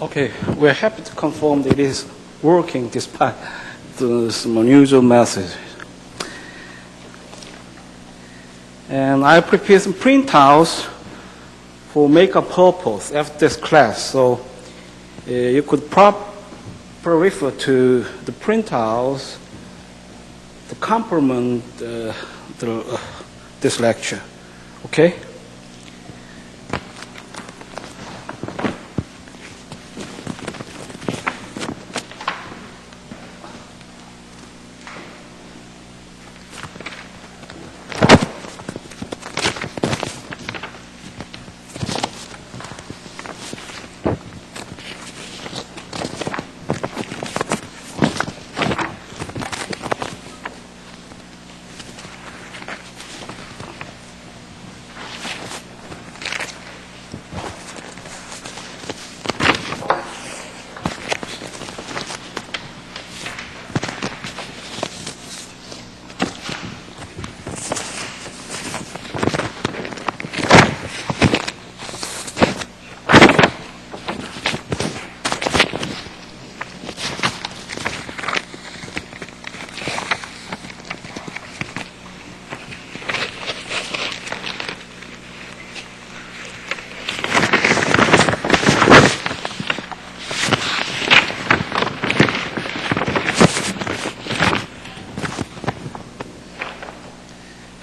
Okay, we're happy to confirm that it is working despite some unusual methods. And I prepared some printouts for makeup purpose after this class. So you could refer to the printouts to complement this lecture. Okay?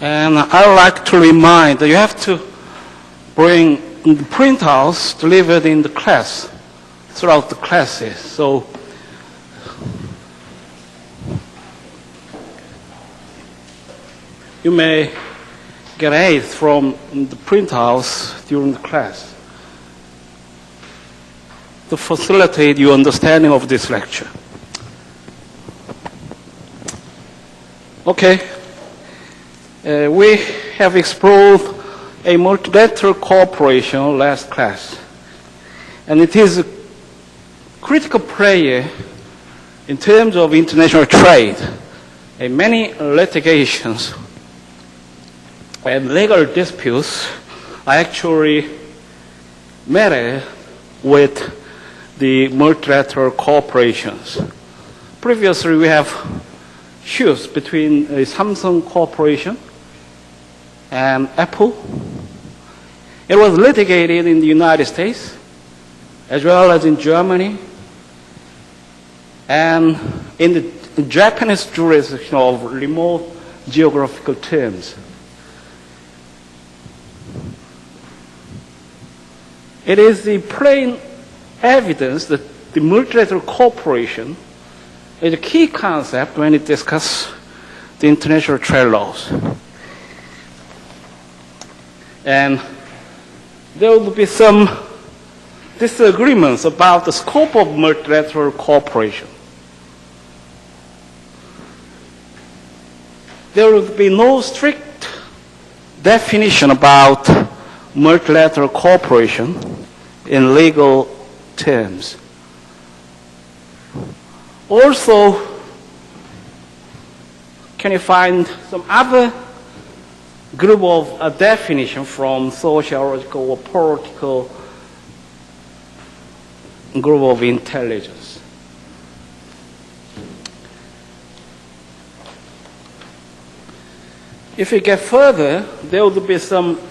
And I would like to remind that you have to bring the printouts delivered in the class throughout the classes. So you may get aids from the printouts during the class to facilitate your understanding of this lecture. Okay. We have explored a multilateral cooperation last class, and it is a critical player in terms of international trade. And many litigations and legal disputes are actually met with the multilateral cooperations. Previously, we have issues between Samsung Corporation and Apple. It was litigated in the United States as well as in Germany and in the Japanese jurisdiction of remote geographical terms. It is the plain evidence that the multilateral cooperation is a key concept when it discusses the international trade laws. And there will be some disagreements about the scope of multilateral cooperation. There will be no strict definition about multilateral cooperation in legal terms. Also, can you find some other group of definition from sociological or political group of intelligence? If we get further, there will be some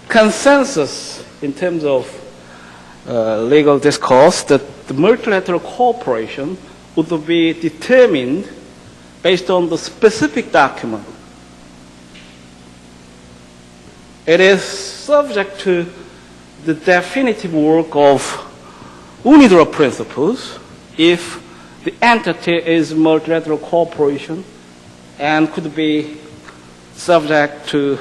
consensus in terms of legal discourse that the multilateral cooperation would be determined based on the specific document. It is subject to the definitive work of UNIDROIT principles if the entity is multilateral cooperation and could be subject to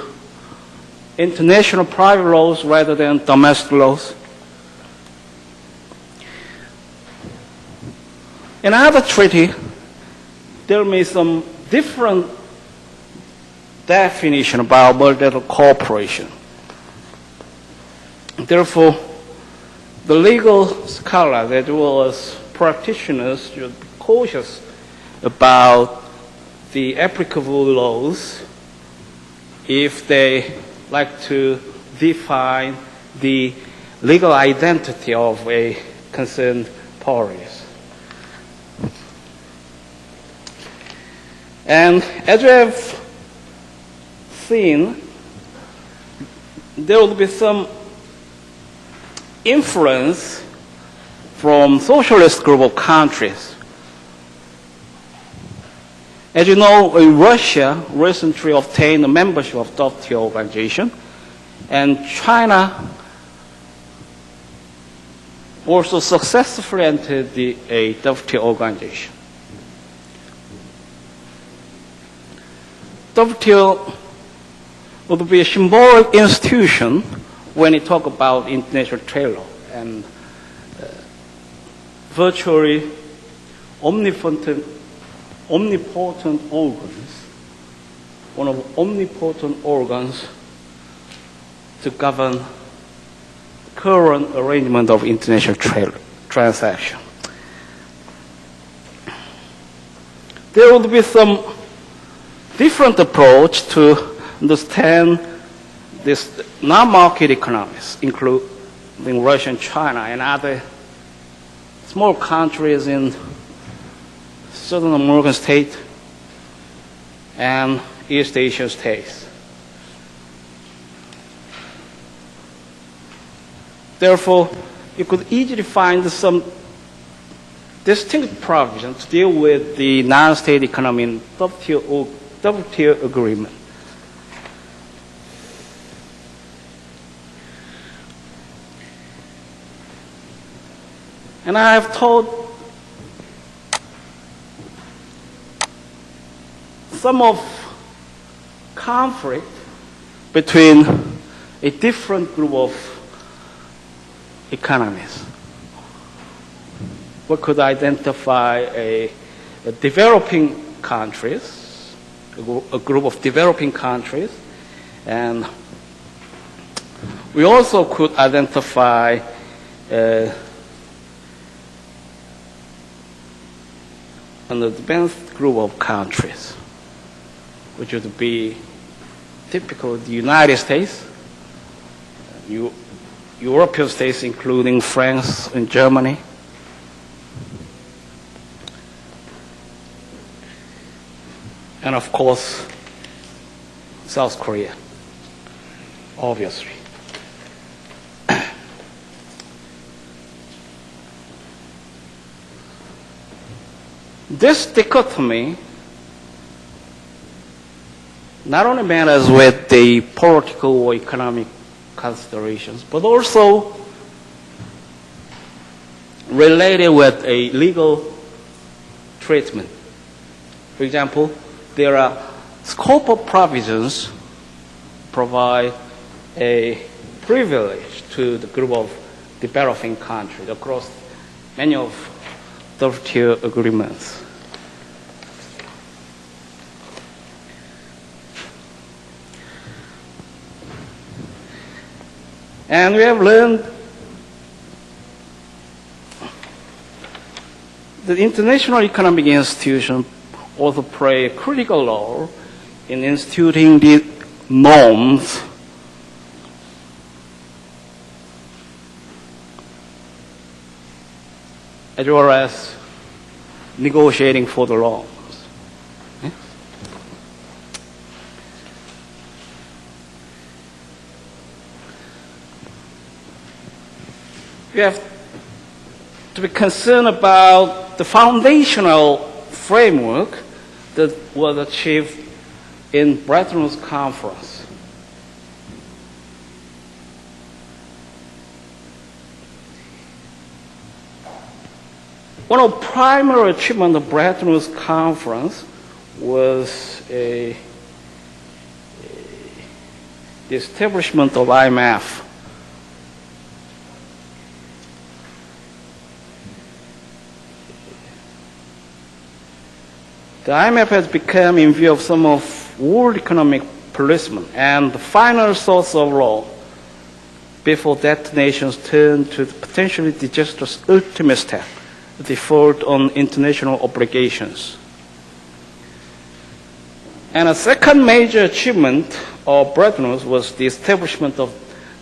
international private laws rather than domestic laws. In other treaty, there may be some different definition about multilateral cooperation. Therefore, the legal scholars as well as practitioners should be cautious about the applicable laws if they like to define the legal identity of a concerned parties. And as we have seen, there will be some influence from socialist group of countries. As you know, Russia recently obtained a membership of WTO organization, and China also successfully entered the WTO organization. WTO would be a symbolic institution when you talk about international trade law, and virtually omnipotent organs, one of omnipotent organs to govern current arrangement of international trade transaction. There would be some different approach to understand this non-market economies, including Russia and China and other small countries in Southern American states and East Asian states. Therefore, you could easily find some distinct provisions to deal with the non-state economy in WTO agreement. And I have told some of conflict between a different group of economies. We could identify a developing countries, a group of developing countries, and we also could identify an advanced group of countries, which would be typical of the United States, European states including France and Germany, and of course South Korea, obviously. This dichotomy not only matters with the political or economic considerations, but also related with a legal treatment. For example, there are scope of provisions provide a privilege to the group of developing countries across many of WTO agreements. And we have learned that international economic institutions also play a critical role in instituting the norms as well as negotiating for the norms. We have to be concerned about the foundational framework that was achieved in Bretton Woods Conference. One of the primary achievements of Bretton Woods Conference was the establishment of IMF. The IMF has become, in view of some of world economic policemen, and the final source of law before that nations turn to the potentially disastrous ultimate step, default on international obligations. And a second major achievement of Bretton Woods was the establishment of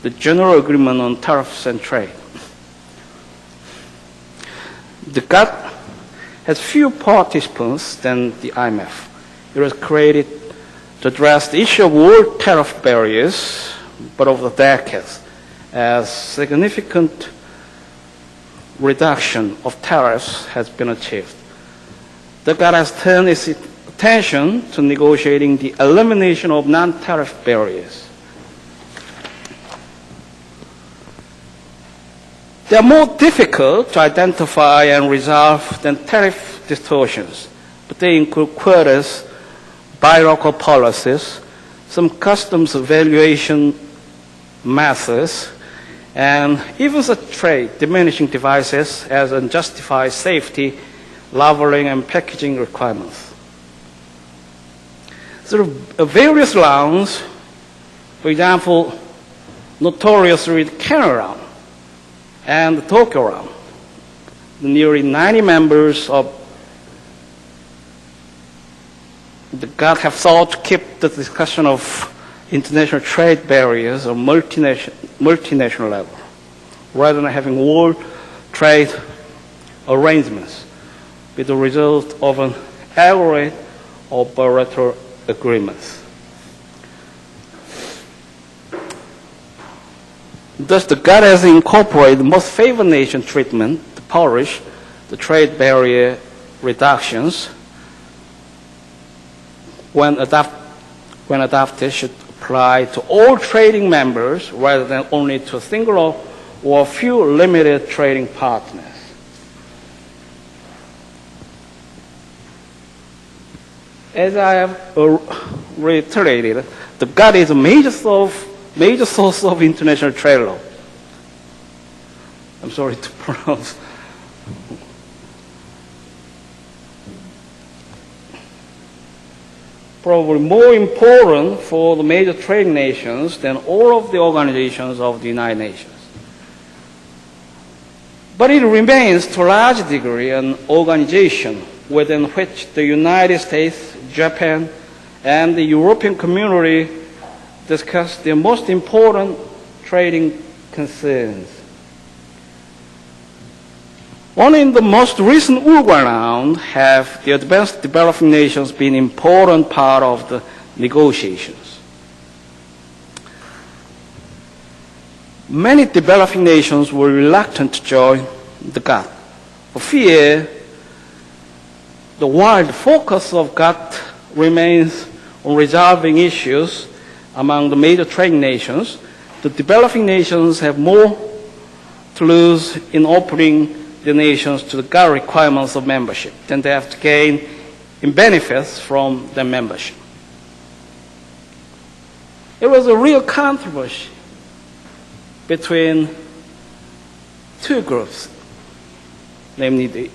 the General Agreement on Tariffs and Trade. The GATT has fewer participants than the IMF. It was created to address the issue of world tariff barriers, but over the decades, as significant reduction of tariffs has been achieved. The GATT has turned its attention to negotiating the elimination of non-tariff barriers. They are more difficult to identify and resolve than tariff distortions, but they include quotas, bilateral policies, some customs evaluation methods, and even such trade diminishing devices as unjustified safety, labeling, and packaging requirements. There are various rounds, for example, notoriously the Canada round and the Tokyo round. Nearly 90 members of the GATT have sought to keep the discussion of international trade barriers on multinational level, rather than having world trade arrangements, with the result of an aggregate or bilateral agreements. Thus, the GATT has incorporated the most favored nation treatment to polish the trade barrier reductions when adopted should apply to all trading members rather than only to a single or a few limited trading partners. As I have reiterated, the GATT is a major source of international trade law. I'm sorry to pronounce. Probably more important for the major trading nations than all of the organizations of the United Nations. But it remains to a large degree an organization within which the United States, Japan, and the European community discuss their most important trading concerns. Only in the most recent Uruguay round have the advanced developing nations been an important part of the negotiations. Many developing nations were reluctant to join the GATT for fear the wide focus of GATT remains on resolving issues among the major trading nations. The developing nations have more to lose in opening the nations to the GATT requirements of membership than they have to gain in benefits from their membership. It was a real controversy between two groups, namely the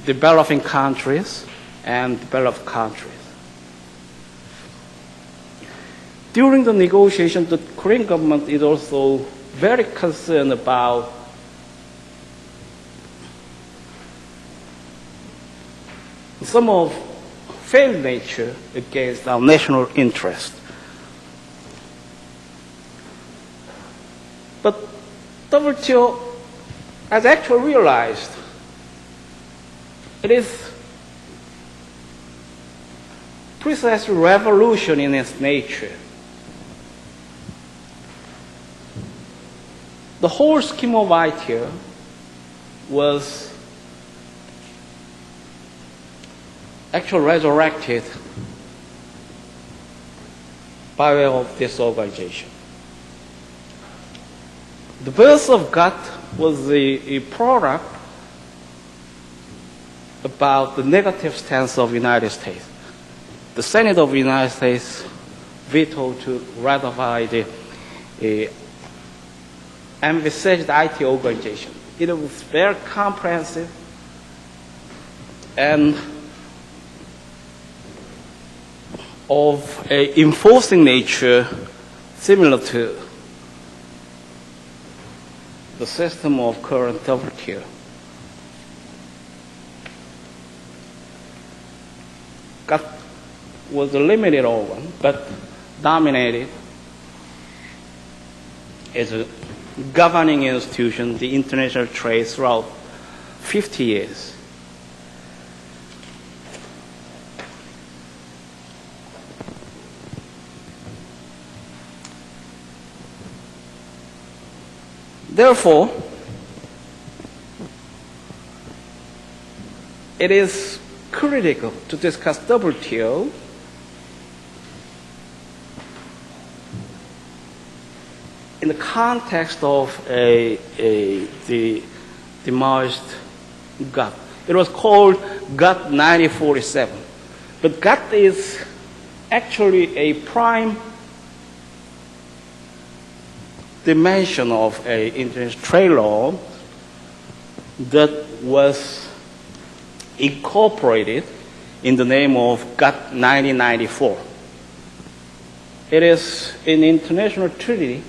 developing countries and developed countries. During the negotiation, the Korean government is also very concerned about some of failed nature against our national interest. But WTO has actually realized it is precisely revolution in its nature. The whole scheme of ITO was actually resurrected by way of this organization. The birth of GATT was a product about the negative stance of the United States. The Senate of the United States vetoed to ratify the envisaged IT organization. It was very comprehensive and of an enforcing nature similar to the system of current WTO. GATT was a limited organ, but dominated as a governing institution the international trade throughout 50 years. Therefore, it is critical to discuss WTO in the context of the demolished GATT. It was called GATT 1947, but GATT is actually a prime dimension of an international trade law that was incorporated in the name of GATT 1994. It is an international treaty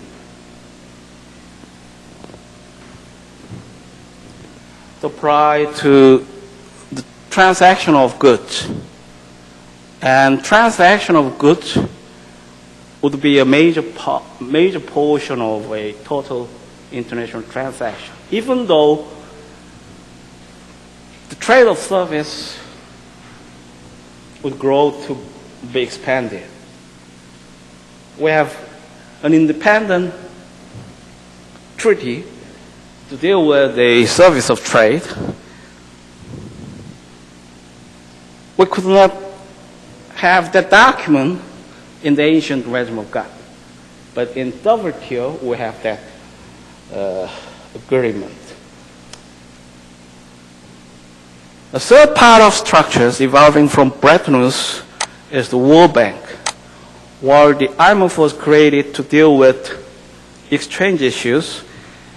to apply to the transaction of goods. And transaction of goods would be a major portion of a total international transaction, even though the trade of service would grow to be expanded. We have an independent treaty to deal with the service of trade. We could not have that document in the ancient regime of GATT. But in WTO, we have that agreement. The third part of structures evolving from Bretton Woods is the World Bank. While the IMF was created to deal with exchange issues,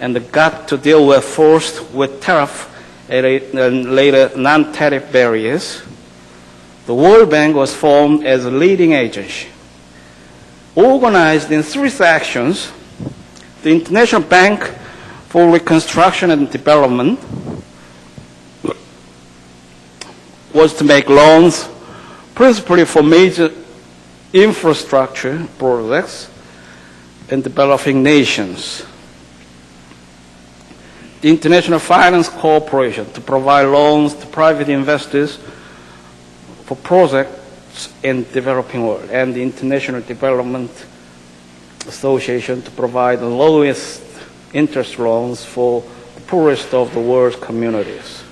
and the GATT to deal with first with tariff and later non-tariff barriers, the World Bank was formed as a leading agency. Organized in three sections: the International Bank for Reconstruction and Development was to make loans principally for major infrastructure projects in developing nations. The International Finance Corporation to provide loans to private investors for projects in the developing world, and the International Development Association to provide the lowest interest loans for the poorest of the world's communities.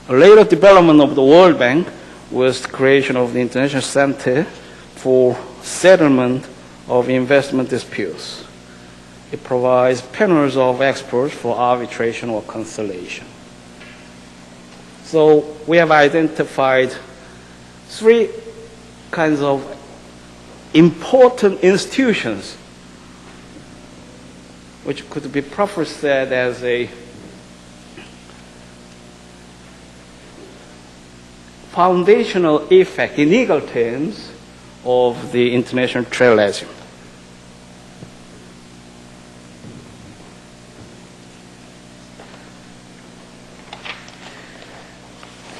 A later development of the World Bank was the creation of the International Center for Settlement of Investment Disputes. It provides panels of experts for arbitration or conciliation. So we have identified three kinds of important institutions which could be properly said as a foundational effect in legal terms of the international trade regime.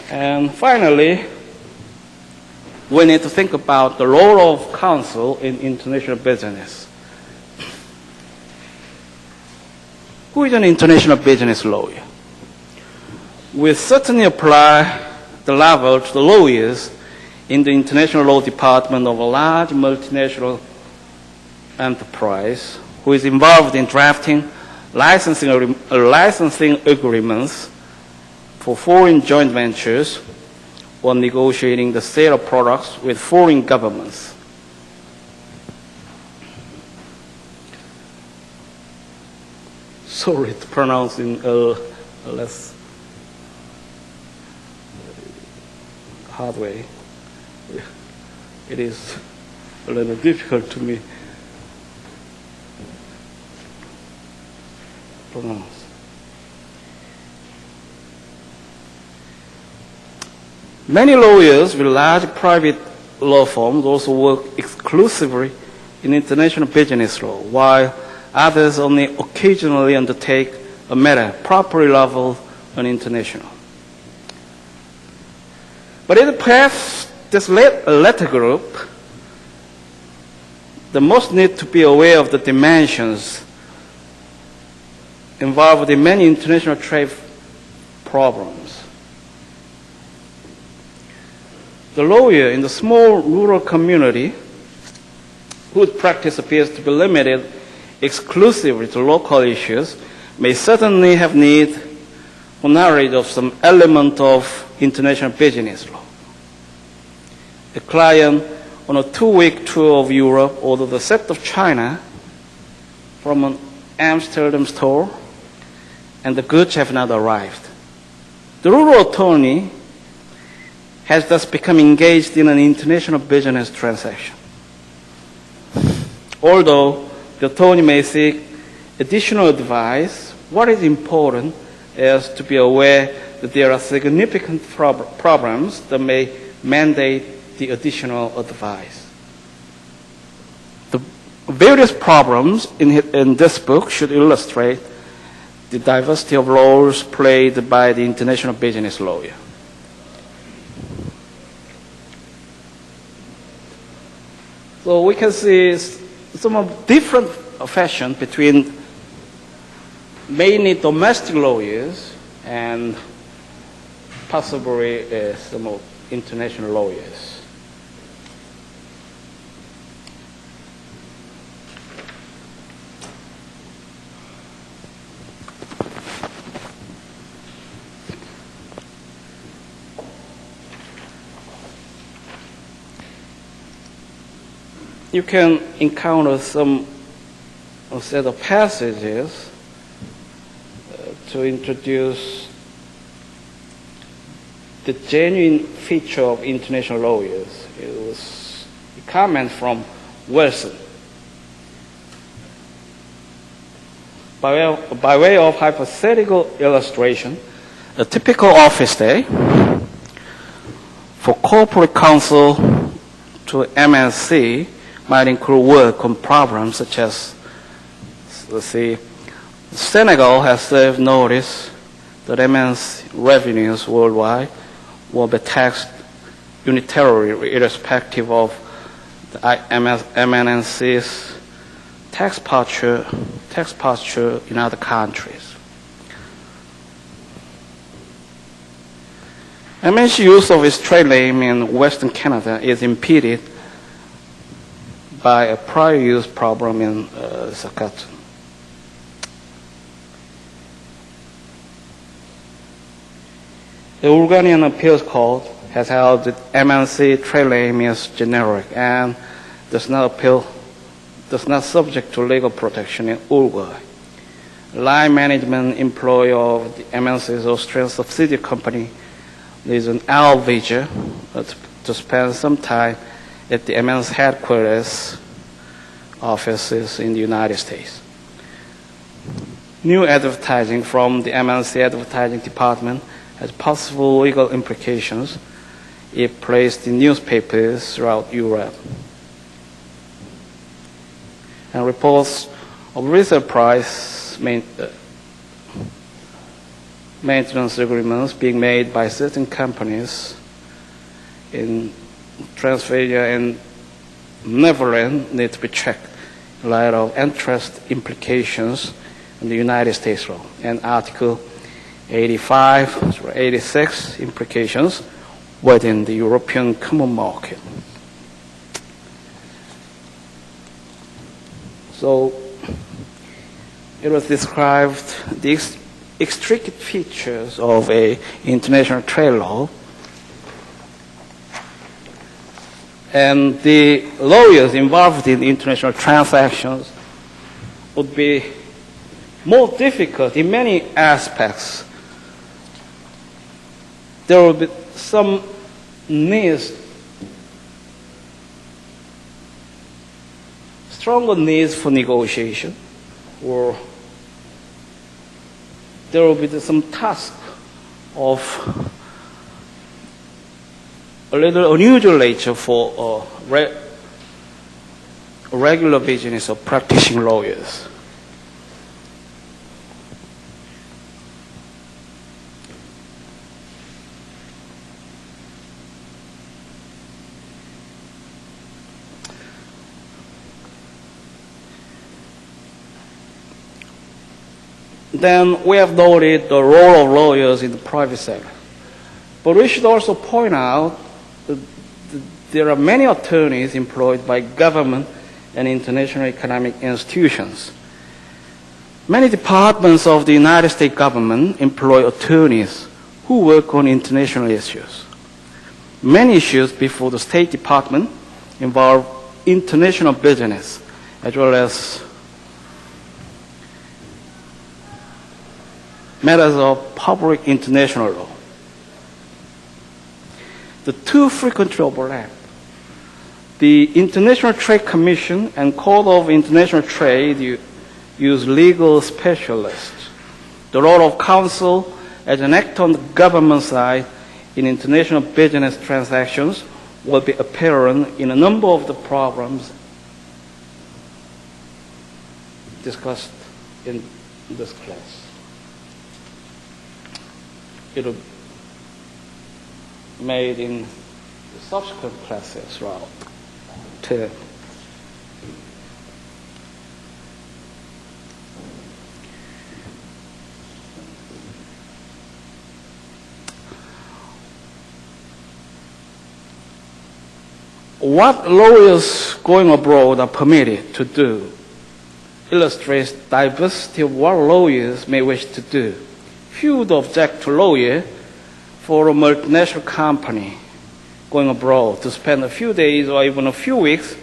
And finally, we need to think about the role of counsel in international business. Who is an international business lawyer? We certainly apply the level to the lawyers in the international law department of a large multinational enterprise who is involved in drafting licensing agreements for foreign joint ventures or negotiating the sale of products with foreign governments. Sorry to pronounce in a less hard way. It is a little difficult to me to pronounce. Many lawyers with large private law firms also work exclusively in international business law, while others only occasionally undertake a matter properly leveled and international. But in the past, this latter group they most need to be aware of the dimensions involved in many international trade problems. The lawyer in the small rural community whose practice appears to be limited exclusively to local issues may certainly have need for knowledge of some element of international business law. A client on a 2-week tour of Europe ordered a set of china from an Amsterdam store, and the goods have not arrived. The rural attorney has thus become engaged in an international business transaction. Although the attorney may seek additional advice, what is important is to be aware that there are significant problems that may mandate the additional advice. The various problems in this book should illustrate the diversity of roles played by the international business lawyer. So we can see some of different fashion between mainly domestic lawyers and possibly some of international lawyers. You can encounter a set of passages to introduce the genuine feature of international lawyers. It was a comment from Wilson. By way of hypothetical illustration, a typical office day for corporate counsel to MNC might include work on problems such as, let's see, Senegal has served notice that MNC revenues worldwide will be taxed unitarily irrespective of the MNC's tax posture in other countries. MNC's use of its trade name in Western Canada is impeded by a prior use problem in Saskatchewan. The Oregonian Appeals Court has held that MNC trade name is generic and does not subject to legal protection in Uruguay. Line management employee of the MNC's Austrian subsidiary company is an Alvija to spend some time at the MNC headquarters offices in the United States. New advertising from the MNC advertising department has possible legal implications if placed in newspapers throughout Europe. And reports of resale price maintenance agreements being made by certain companies in Transylvania and Netherlands need to be checked in light of antitrust implications in the United States law and Article 85 or 86 implications within the European Common Market. So it was described the extricate features of an international trade law, and the lawyers involved in international transactions would be more difficult in many aspects. There will be some needs, stronger needs for negotiation, or there will be some task of a little unusual nature for regular business of practicing lawyers. Then we have noted the role of lawyers in the private sector. But we should also point out that there are many attorneys employed by government and international economic institutions. Many departments of the United States government employ attorneys who work on international issues. Many issues before the State Department involve international business as well as matters of public international law. The two frequently overlap. The International Trade Commission and Court of International Trade use legal specialists. The role of counsel as an actor on the government side in international business transactions will be apparent in a number of the problems discussed in this class. It will be made in the subsequent classes route. What lawyers going abroad are permitted to do illustrates diversity of what lawyers may wish to do. Few would object to lawyer for a multinational company going abroad to spend a few days or even a few weeks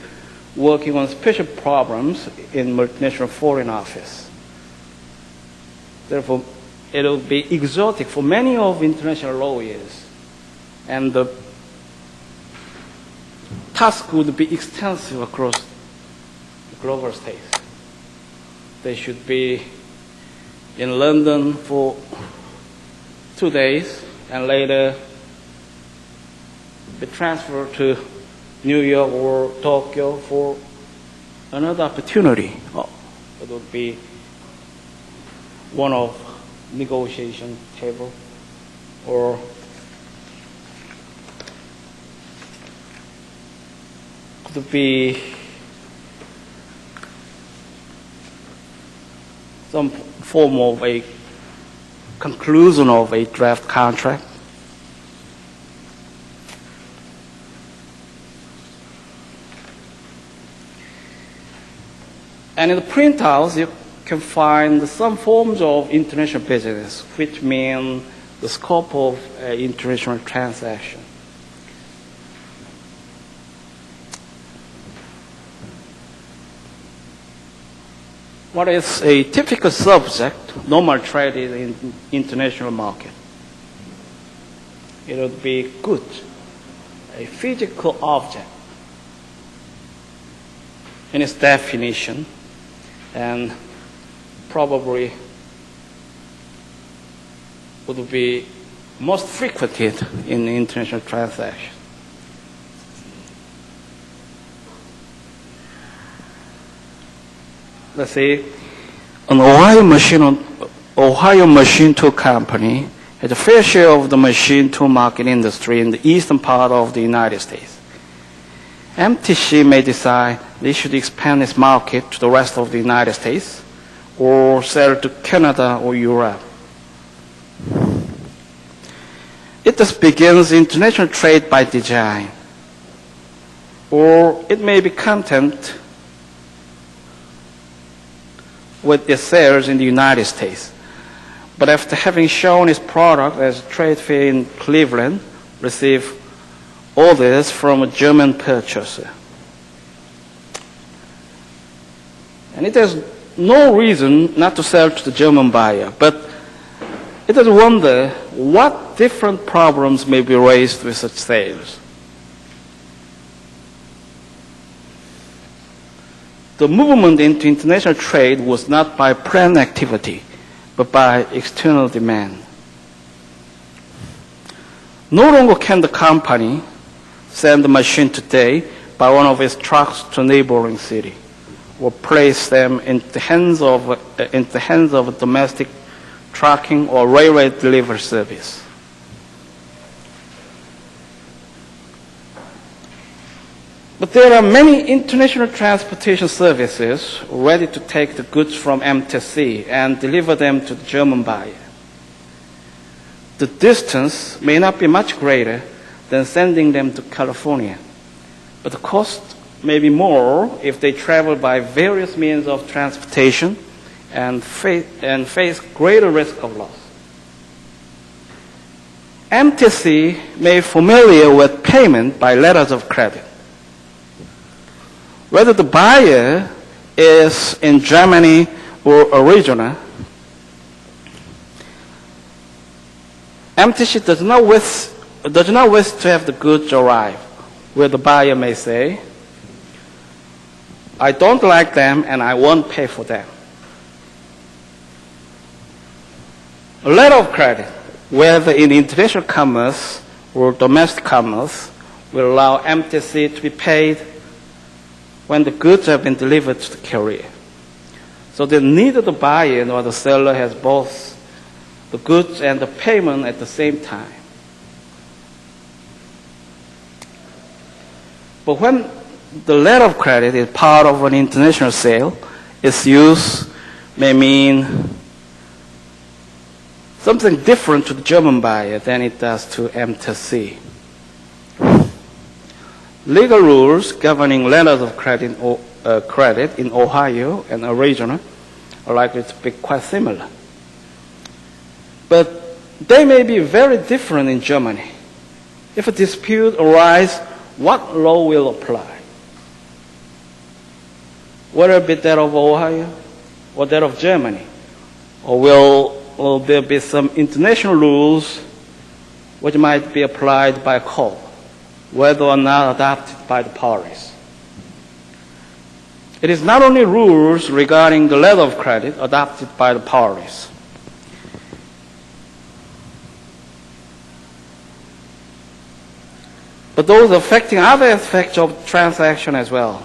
working on special problems in multinational foreign office. Therefore, it will be exotic for many of international lawyers, and the task would be extensive across the global stage. They should be in London for 2 days and later be transferred to New York or Tokyo for another opportunity. It would be one of negotiation table or could be some form of a conclusion of a draft contract. And in the printouts, you can find some forms of international business, which mean the scope of international transaction. What is a typical subject normally traded in international market? It would be goods, a physical object in its definition, and probably would be most frequented in international transactions. Let's say an Ohio machine tool company has a fair share of the machine tool market industry in the eastern part of the United States. MTC may decide they should expand its market to the rest of the United States or sell to Canada or Europe. It thus begins international trade by design, or it may be content with its sales in the United States. But after having shown its product as a trade fair in Cleveland, receive orders from a German purchaser. And it has no reason not to sell to the German buyer, but it does wonder what different problems may be raised with such sales. The movement into international trade was not by planned activity, but by external demand. No longer can the company send the machine today by one of its trucks to a neighboring city, or place them in the hands of a domestic trucking or railway delivery service. But there are many international transportation services ready to take the goods from MTC and deliver them to the German buyer. The distance may not be much greater than sending them to California, but the cost may be more if they travel by various means of transportation and face greater risk of loss. MTC may be familiar with payment by letters of credit. Whether the buyer is in Germany or a regional, MTC does not wish to have the goods arrive where the buyer may say, I don't like them and I won't pay for them. A letter of credit, whether in international commerce or domestic commerce, will allow MTC to be paid when the goods have been delivered to the carrier. So that neither the buyer nor the seller has both the goods and the payment at the same time. But when the letter of credit is part of an international sale, its use may mean something different to the German buyer than it does to MTC. Legal rules governing letters of credit in Ohio and Arizona are likely to be quite similar. But they may be very different in Germany. If a dispute arises, what law will apply? Will it be that of Ohio or that of Germany? Or will there be some international rules which might be applied by a court, whether or not adopted by the parties? It is not only rules regarding the letter of credit adopted by the parties. But those affecting other aspects of the transaction as well.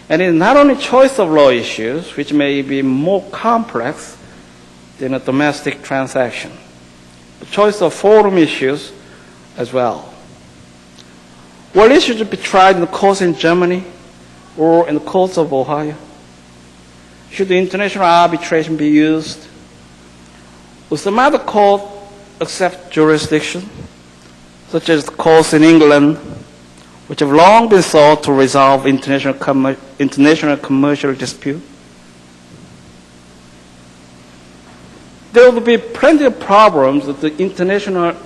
And it is not only choice of law issues, which may be more complex than a domestic transaction, but choice of forum issues as well. Will issues be tried in the courts in Germany or in the courts of Ohio? Should the international arbitration be used? Will some other court accept jurisdiction, such as the courts in England, which have long been sought to resolve international commercial dispute? There will be plenty of problems that the international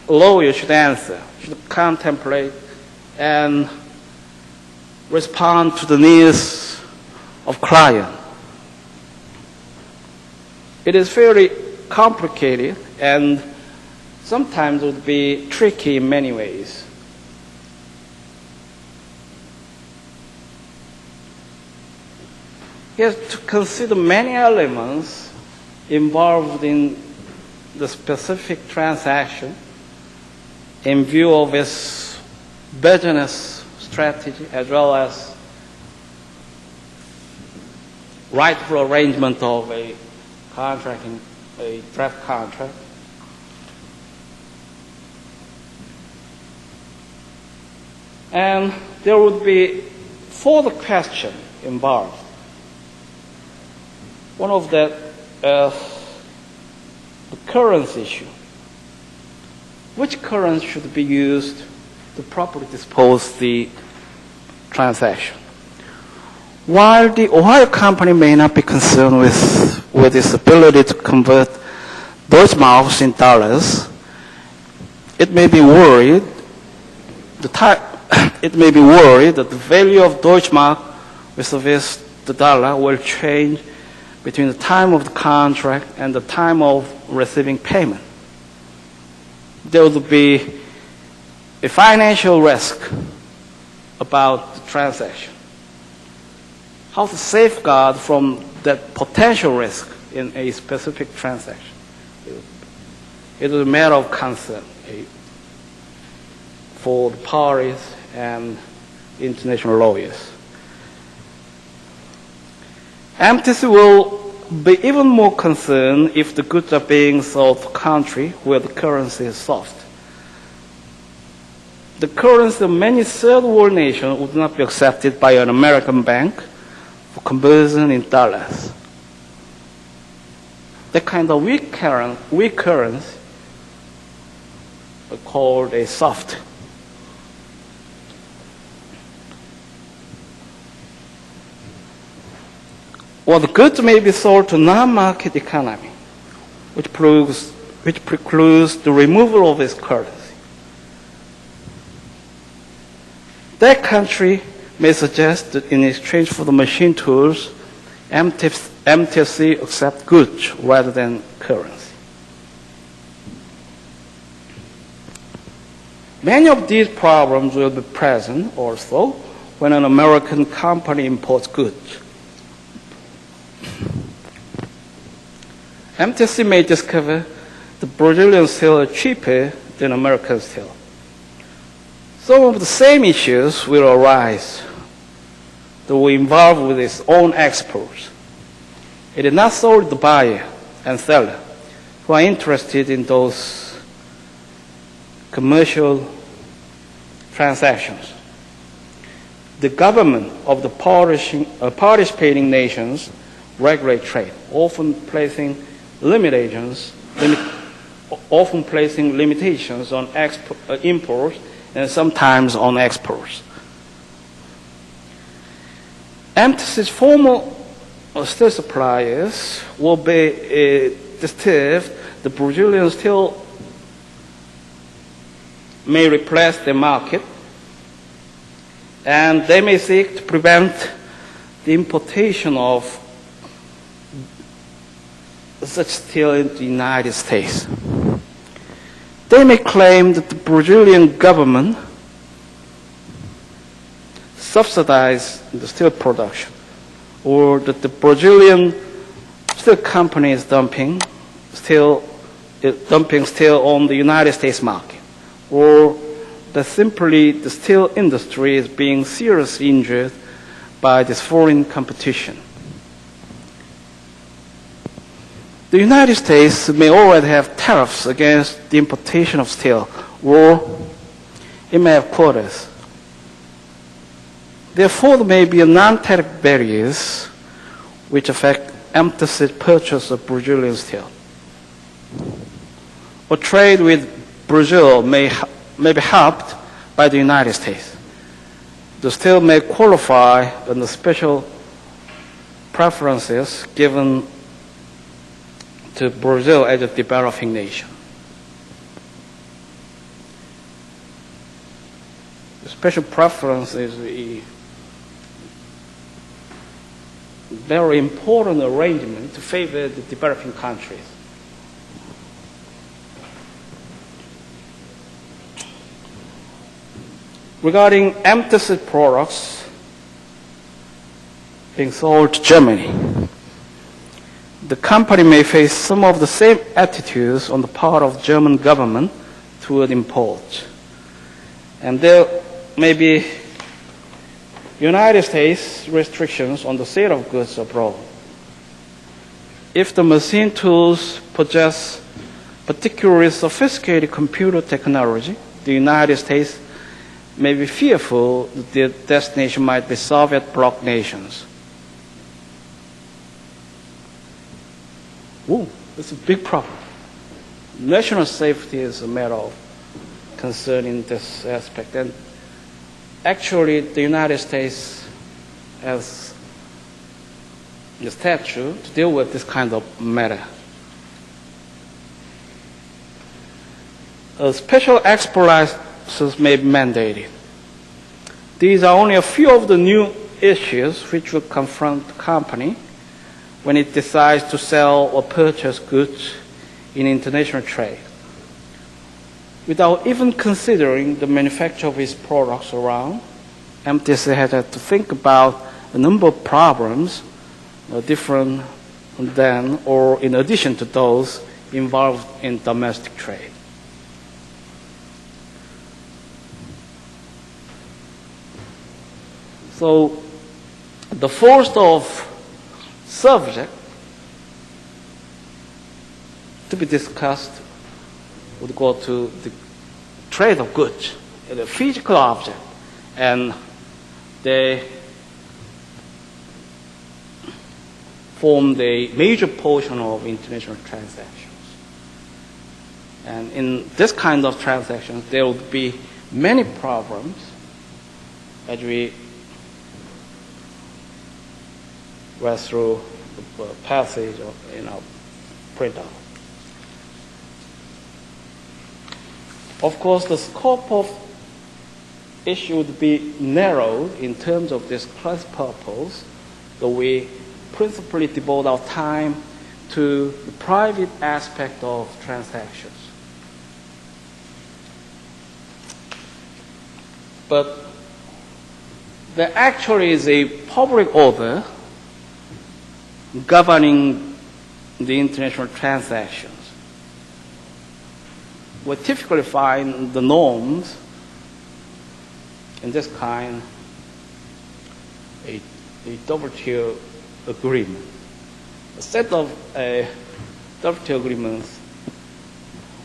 lawyer should answer, should contemplate, and respond to the needs of client. It is fairly complicated and sometimes would be tricky in many ways. He has to consider many elements involved in the specific transaction in view of its business strategy as well as rightful arrangement of a contract, a draft contract. And there would be further question involved. One of that is the currency issue. Which currency should be used to properly dispose the transaction? While the Ohio company may not be concerned with its ability to convert Deutschmarks in dollars, it may be worried that the value of Deutschmark vis-a-vis the dollar will change between the time of the contract and the time of receiving payment. There will be a financial risk about the transaction. How to safeguard from that potential risk in a specific transaction? It is a matter of concern for the parties and international lawyers. MTC will be even more concerned if the goods are being sold to a country where the currency is soft. the currency of many third world nations would not be accepted by an American bank for conversion in dollars. That kind of weak currency are called a soft. Or the goods may be sold to non-market economy, which precludes the removal of its currency. That country may suggest that in exchange for the machine tools, MTC accept goods rather than currency. Many of these problems will be present also when an American company imports goods. MTC may discover the Brazilian steel is cheaper than American steel. Some of the same issues will arise that will involve with its own exports. It is not solely the buyer and seller who are interested in those commercial transactions. The government of the participating nations regulate trade, often placing limitations on imports and sometimes on exports. MTC's formal steel suppliers will be disturbed. The Brazilian steel may replace the market, and they may seek to prevent the importation of such steel into the United States. They may claim that the Brazilian government subsidizes the steel production, or that the Brazilian steel company is dumping steel on the United States market, or that simply the steel industry is being seriously injured by this foreign competition. The United States may already have tariffs against the importation of steel, or it may have quotas. Therefore, there may be non-tariff barriers which affect MTC's purchase of Brazilian steel. Or trade with Brazil may be helped by the United States. The steel may qualify under special preferences given to Brazil as a developing nation. The special preference is a very important arrangement to favor the developing countries. Regarding MTC products being sold to Germany, the company may face some of the same attitudes on the part of the German government toward import. And there may be United States restrictions on the sale of goods abroad. If the machine tools possess particularly sophisticated computer technology, the United States may be fearful that their destination might be Soviet bloc nations. Ooh, that's a big problem. National safety is a matter of concern in this aspect. And actually, the United States has the statute to deal with this kind of matter. Special export licenses may be mandated. These are only a few of the new issues which will confront the company when it decides to sell or purchase goods in international trade. Without even considering the manufacture of its products around, MTC has had to think about a number of problems different than or in addition to those involved in domestic trade. So the first of subject to be discussed would go to the trade of goods the physical object, and they form the major portion of international transactions. And in this kind of transactions, there would be many problems as we read through the passage in our printout. Of course, the scope of issue would be narrowed in terms of this class purpose, so we principally devote our time to the private aspect of transactions. But there actually is a public order governing the international transactions. We typically find the norms in this kind, a WTO agreement. A set of WTO agreements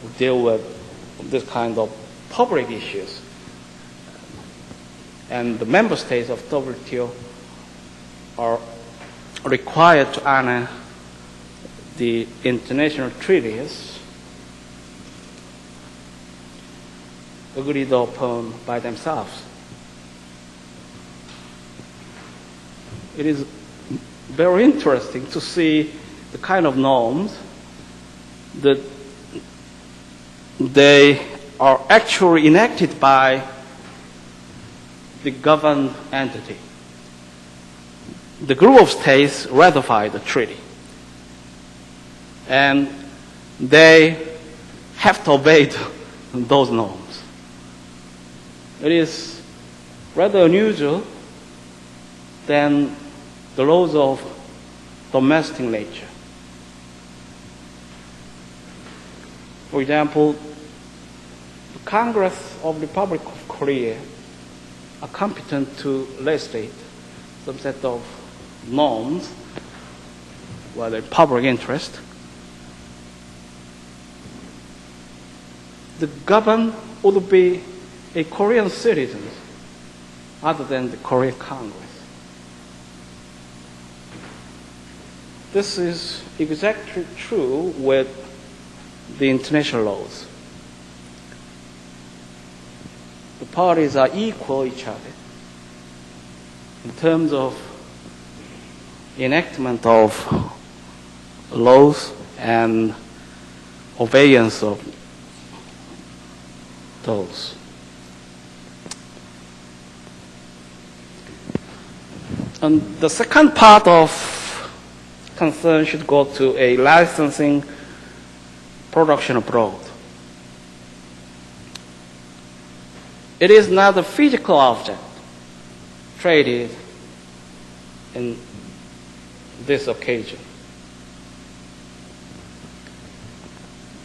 will deal with this kind of public issues. And the member states of WTO are required to honor the international treaties agreed upon by themselves. It is very interesting to see the kind of norms that they are actually enacted by the governed entity. The group of states ratified the treaty, and they have to obey those norms. It is rather unusual than the laws of domestic nature. For example, the Congress of the Republic of Korea are competent to legislate some set of norms, whether in public interest. The governed would be a Korean citizen other than the Korean Congress. This is exactly true with the international laws. The parties are equal each other in terms of enactment of laws and obeyance of those. And the second part of concern should go to a licensing production abroad. It is not a physical object traded in this occasion.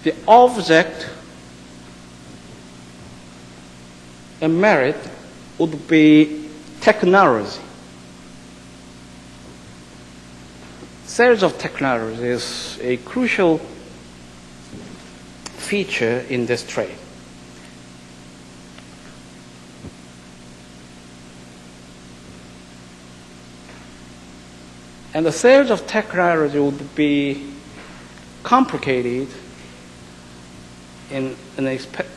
The object and merit would be technology. Sales of technology is a crucial feature in this trade. And the sales of technology would be complicated in an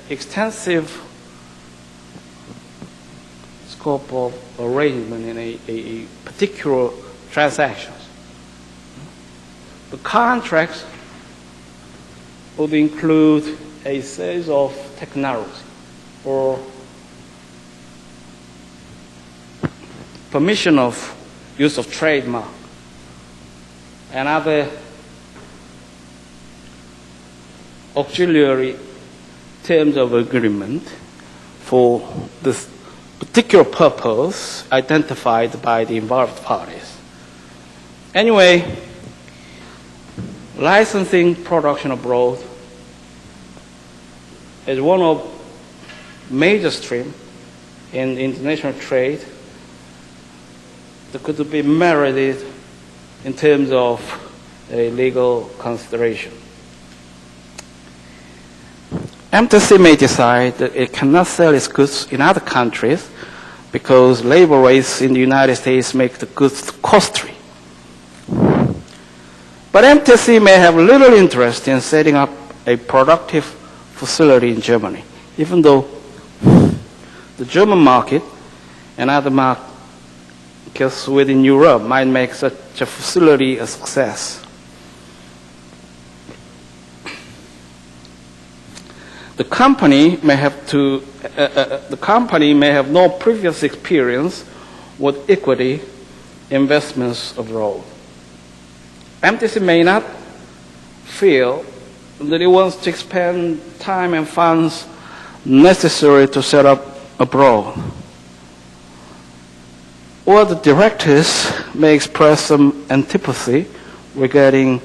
extensive scope of arrangement in a particular transactions. The contracts would include a sales of technology or permission of use of trademark and other auxiliary terms of agreement for this particular purpose identified by the involved parties. Anyway, licensing production abroad is one of major streams in international trade that could be merited in terms of a legal consideration. MTC may decide that it cannot sell its goods in other countries because labor rates in the United States make the goods costly. But MTC may have little interest in setting up a productive facility in Germany, even though the German market and other markets within Europe might make such a facility a success. The company may have no previous experience with equity investments abroad. MTC may not feel that it wants to expend time and funds necessary to set up abroad. Or the directors may express some antipathy regarding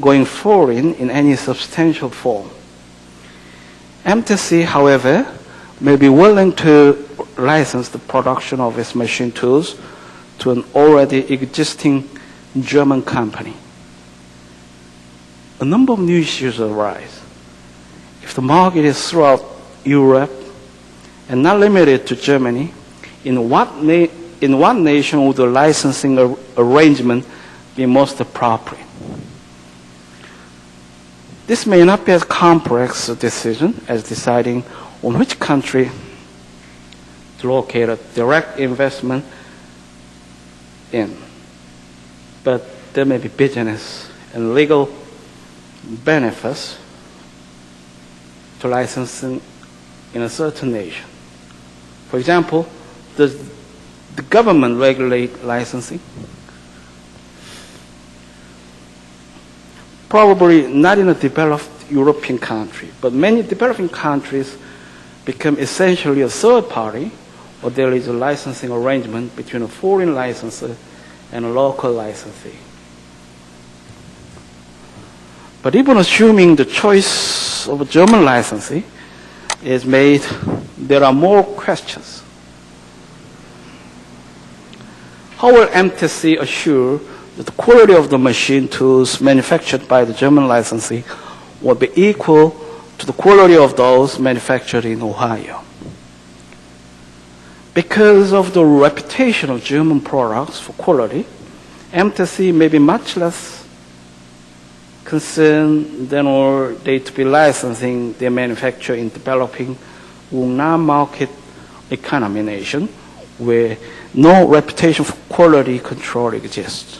going foreign in any substantial form. MTC, however, may be willing to license the production of its machine tools to an already existing German company. A number of new issues arise. If the market is throughout Europe and not limited to Germany, in what nation would the licensing arrangement be most appropriate? This may not be as complex a decision as deciding on which country to locate a direct investment in. But there may be business and legal benefits to licensing in a certain nation. For example, does the government regulate licensing? Probably not in a developed European country, but many developing countries become essentially a third party, or there is a licensing arrangement between a foreign licensor and a local licensee. But even assuming the choice of a German licensee is made, there are more questions. How will MTC assure that the quality of the machine tools manufactured by the German licensee will be equal to the quality of those manufactured in Ohio? Because of the reputation of German products for quality, MTC may be much less concerned than were they to be licensing their manufacture in developing non-market economy nation where no reputation for quality control exists.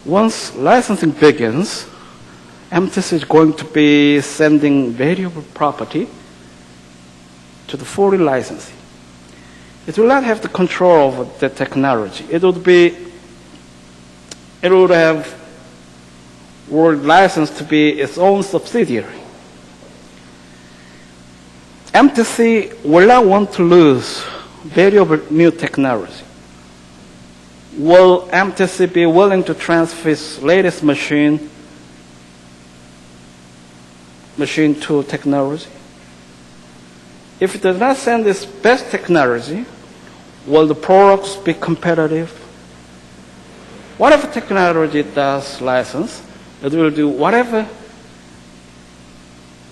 Once licensing begins, MTC is going to be sending valuable property to the foreign licensee. It will not have the control over the technology. It would have world licensed to be its own subsidiary. MTC will not want to lose valuable new technology. Will MTC be willing to transfer its latest machine tool technology? If it does not send its best technology, will the products be competitive? Whatever technology it does license, it will do whatever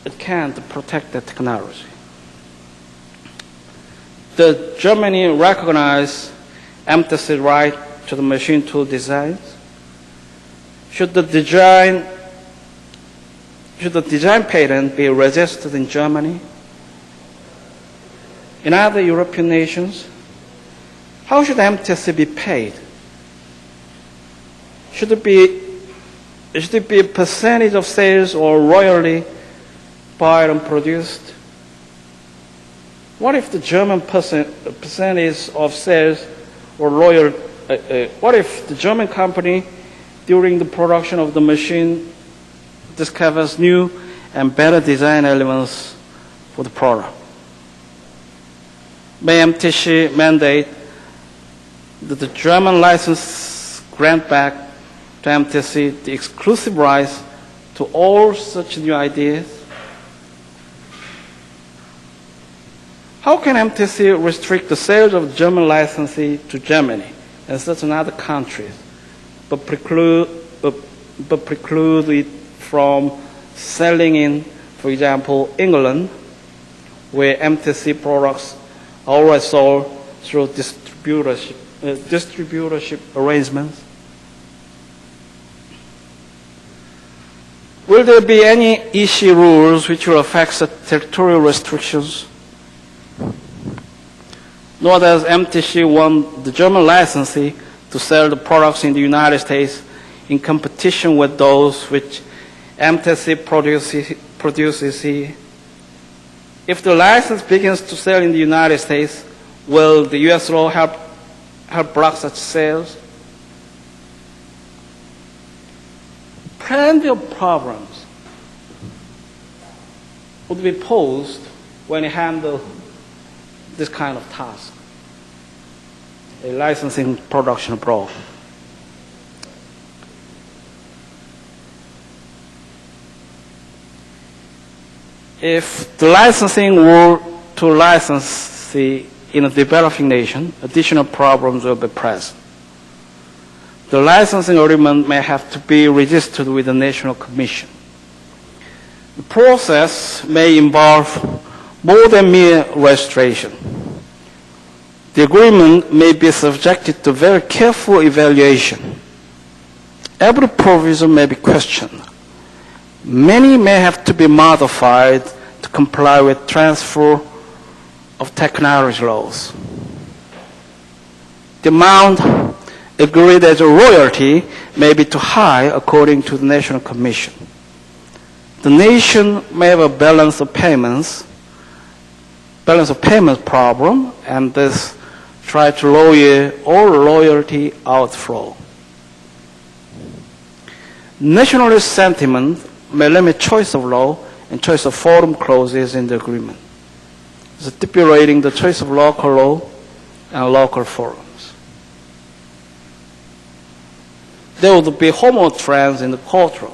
it can to protect the technology. Does Germany recognize MTC's right to the machine tool designs? Should the design patent be registered in Germany? In other European nations, how should MTC be paid? Should it be a percentage of sales or royalty bought and produced? What if the German percentage of sales or royalty? What if the German company, during the production of the machine, discovers new and better design elements for the product? May MTC mandate that the German license grant back to MTC the exclusive rights to all such new ideas? How can MTC restrict the sales of the German licensee to Germany and certain other countries, but preclude it from selling in, for example, England, where MTC products are already sold through distributorship arrangements? Will there be any EC rules which will affect the territorial restrictions? Nor does MTC want the German licensee to sell the products in the United States in competition with those which MTC produces here. If the license begins to sell in the United States, will the U.S. law help block such sales? Plenty of problems would be posed when you handle this kind of task, a licensing production abroad. If the licensing were to licensee in a developing nation, additional problems will be present. The licensing agreement may have to be registered with the National Commission. The process may involve more than mere registration. The agreement may be subjected to very careful evaluation. Every provision may be questioned. Many may have to be modified to comply with transfer of technology laws. The amount agreed as a royalty may be too high according to the National Commission. The nation may have a balance of payments problem, and thus try to lower all royalty outflow. Nationalist sentiment may limit choice of law and choice of forum clauses in the agreement, stipulating the choice of local law and local forums. There would be homo trends in the culture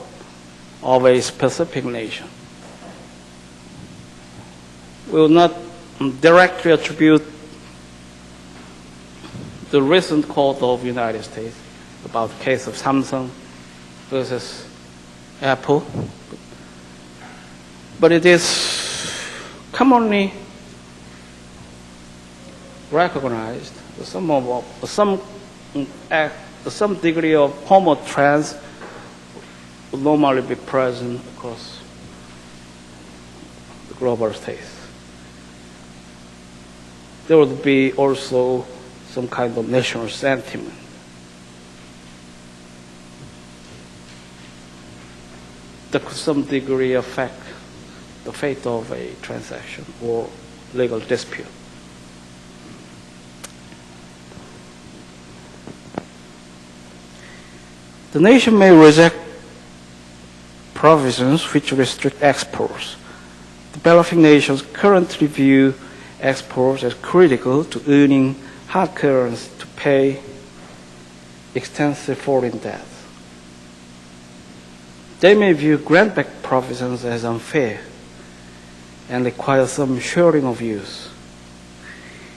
of a specific nation. We will not directly attribute the recent court of the United States about the case of Samsung versus Apple, but it is commonly recognized that some degree of homo trends would normally be present across the global stage. There would be also some kind of national sentiment. That could some degree affect the fate of a transaction or legal dispute. The nation may reject provisions which restrict exports. Developing nations currently view exports as critical to earning hard currency to pay extensive foreign debt. They may view grant-back provisions as unfair and require some sharing of use.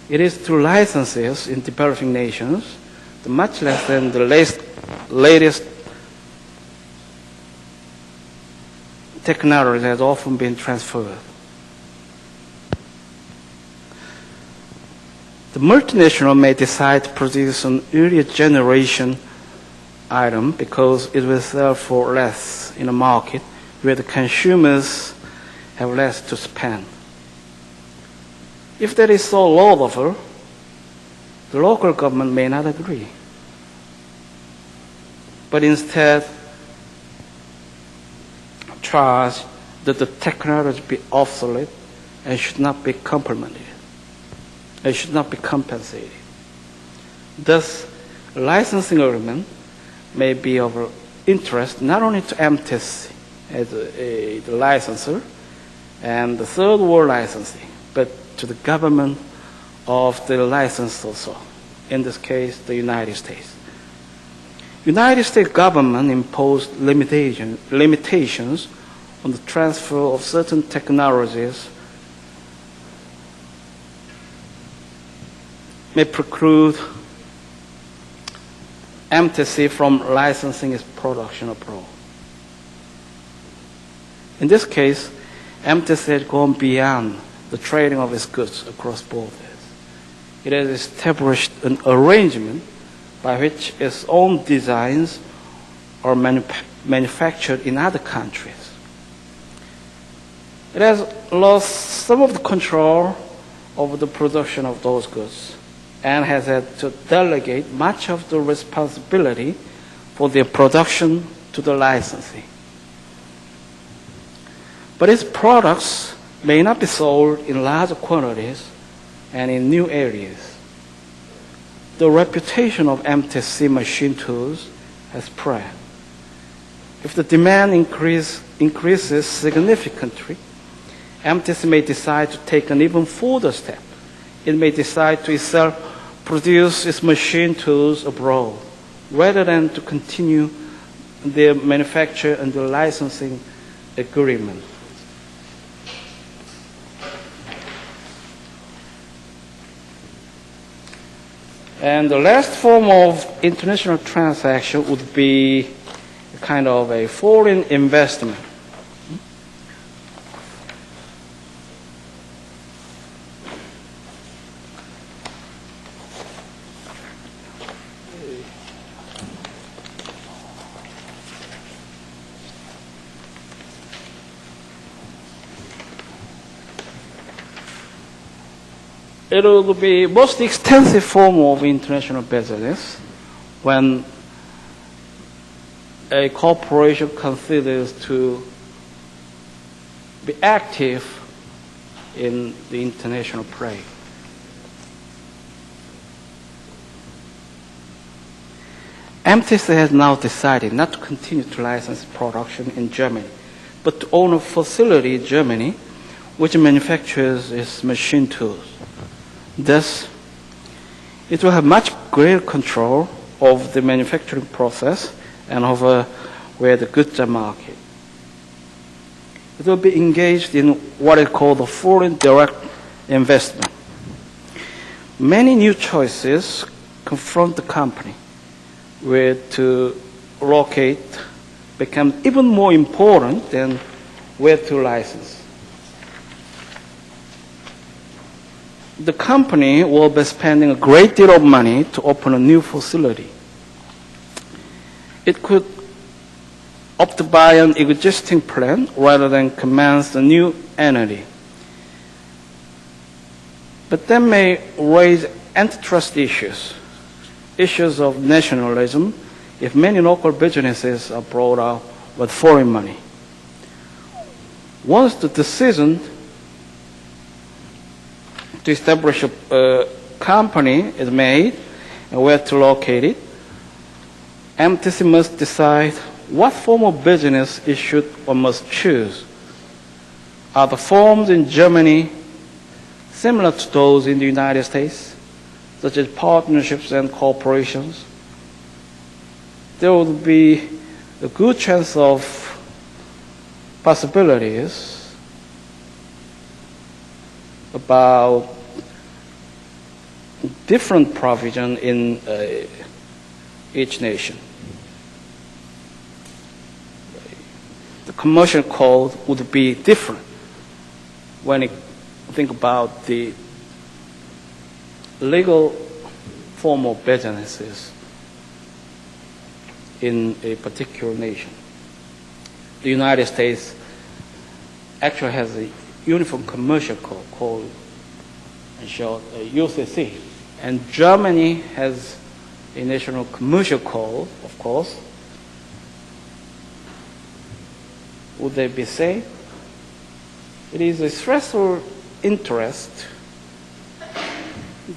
It is through licenses in developing nations, much less than the latest technology has often been transferred. The multinational may decide to produce an earlier generation item because it will sell for less in a market where the consumers have less to spend. If that is so lawful, the local government may not agree, but instead charge that the technology be obsolete and should not be complemented. It should not be compensated. Thus, a licensing agreement may be of interest not only to MTC as the licensor and the third world licensee, but to the government of the licensed also, in this case, the United States. United States government imposed limitations on the transfer of certain technologies may preclude MTC from licensing its production abroad. In this case, MTS had gone beyond the trading of its goods across borders. It has established an arrangement by which its own designs are manufactured in other countries. It has lost some of the control over the production of those goods and has had to delegate much of the responsibility for their production to the licensee. But its products may not be sold in large quantities and in new areas. The reputation of MTC machine tools has spread. If the demand increases significantly, MTC may decide to take an even further step. It may decide to itself produce its machine tools abroad, rather than to continue their manufacture under licensing agreement. And the last form of international transaction would be kind of a foreign investment. It will be most extensive form of international business when a corporation considers to be active in the international play. MTC has now decided not to continue to license production in Germany, but to own a facility in Germany which manufactures its machine tools. Thus, it will have much greater control of the manufacturing process and over where the goods are marketed. It will be engaged in what is called the foreign direct investment. Many new choices confront the company, where to locate becomes even more important than where to license. The company will be spending a great deal of money to open a new facility. It could opt to buy an existing plant rather than commence a new entity. But that may raise antitrust issues, issues of nationalism, if many local businesses are brought out with foreign money. Once the decision to establish a company is made and where to locate it, MTC must decide what form of business it should or must choose. Are the forms in Germany similar to those in the United States, such as partnerships and corporations? There would be a good chance of possibilities about different provision in each nation. The commercial code would be different when you think about the legal form of businesses in a particular nation. The United States actually has a uniform commercial code called, in short, UCC. And Germany has a national commercial code, of course. Would they be safe? It is a stressful interest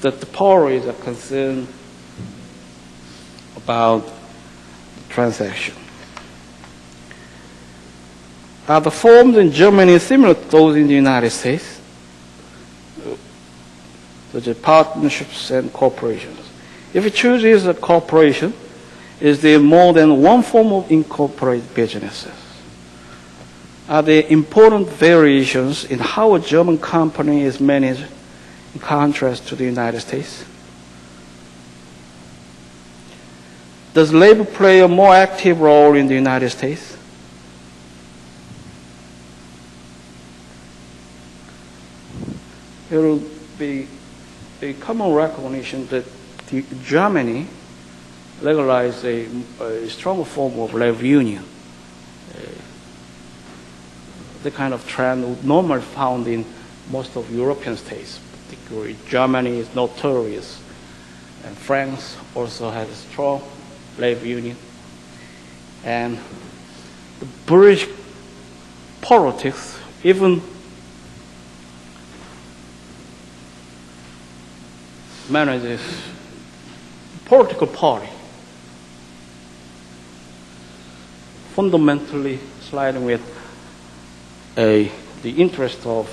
that the parties are concerned about the transaction. Are the forms in Germany similar to those in the United States, such as partnerships and corporations? If it chooses a corporation, is there more than one form of incorporated businesses? Are there important variations in how a German company is managed in contrast to the United States? Does labor play a more active role in the United States? there will be a common recognition that Germany legalized a stronger form of labor union. The kind of trend normally found in most of European states, particularly Germany is notorious, and France also has a strong labor union. And the British politics even manages political party fundamentally sliding with the interest of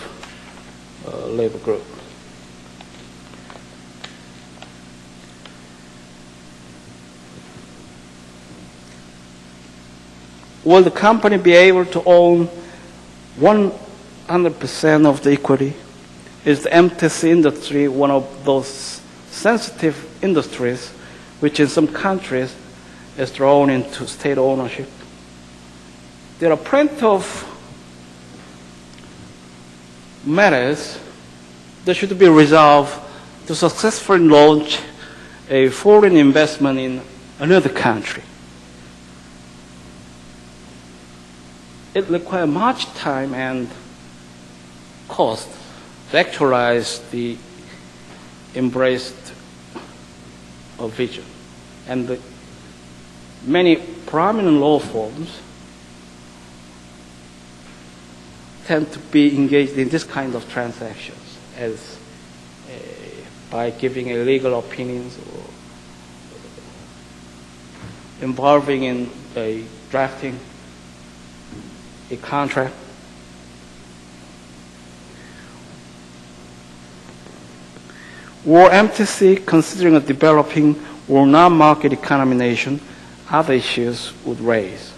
labor group. Will the company be able to own 100% of the equity? Is the MTC industry one of those sensitive industries which in some countries is thrown into state ownership? There are plenty of matters that should be resolved to successfully launch a foreign investment in another country. It requires much time and cost to actualize the embraced vision. And many prominent law firms tend to be engaged in this kind of transactions as by giving a legal opinions or involving in a drafting a contract. Were MTC considering a developing or non-market economy nation, other issues would arise.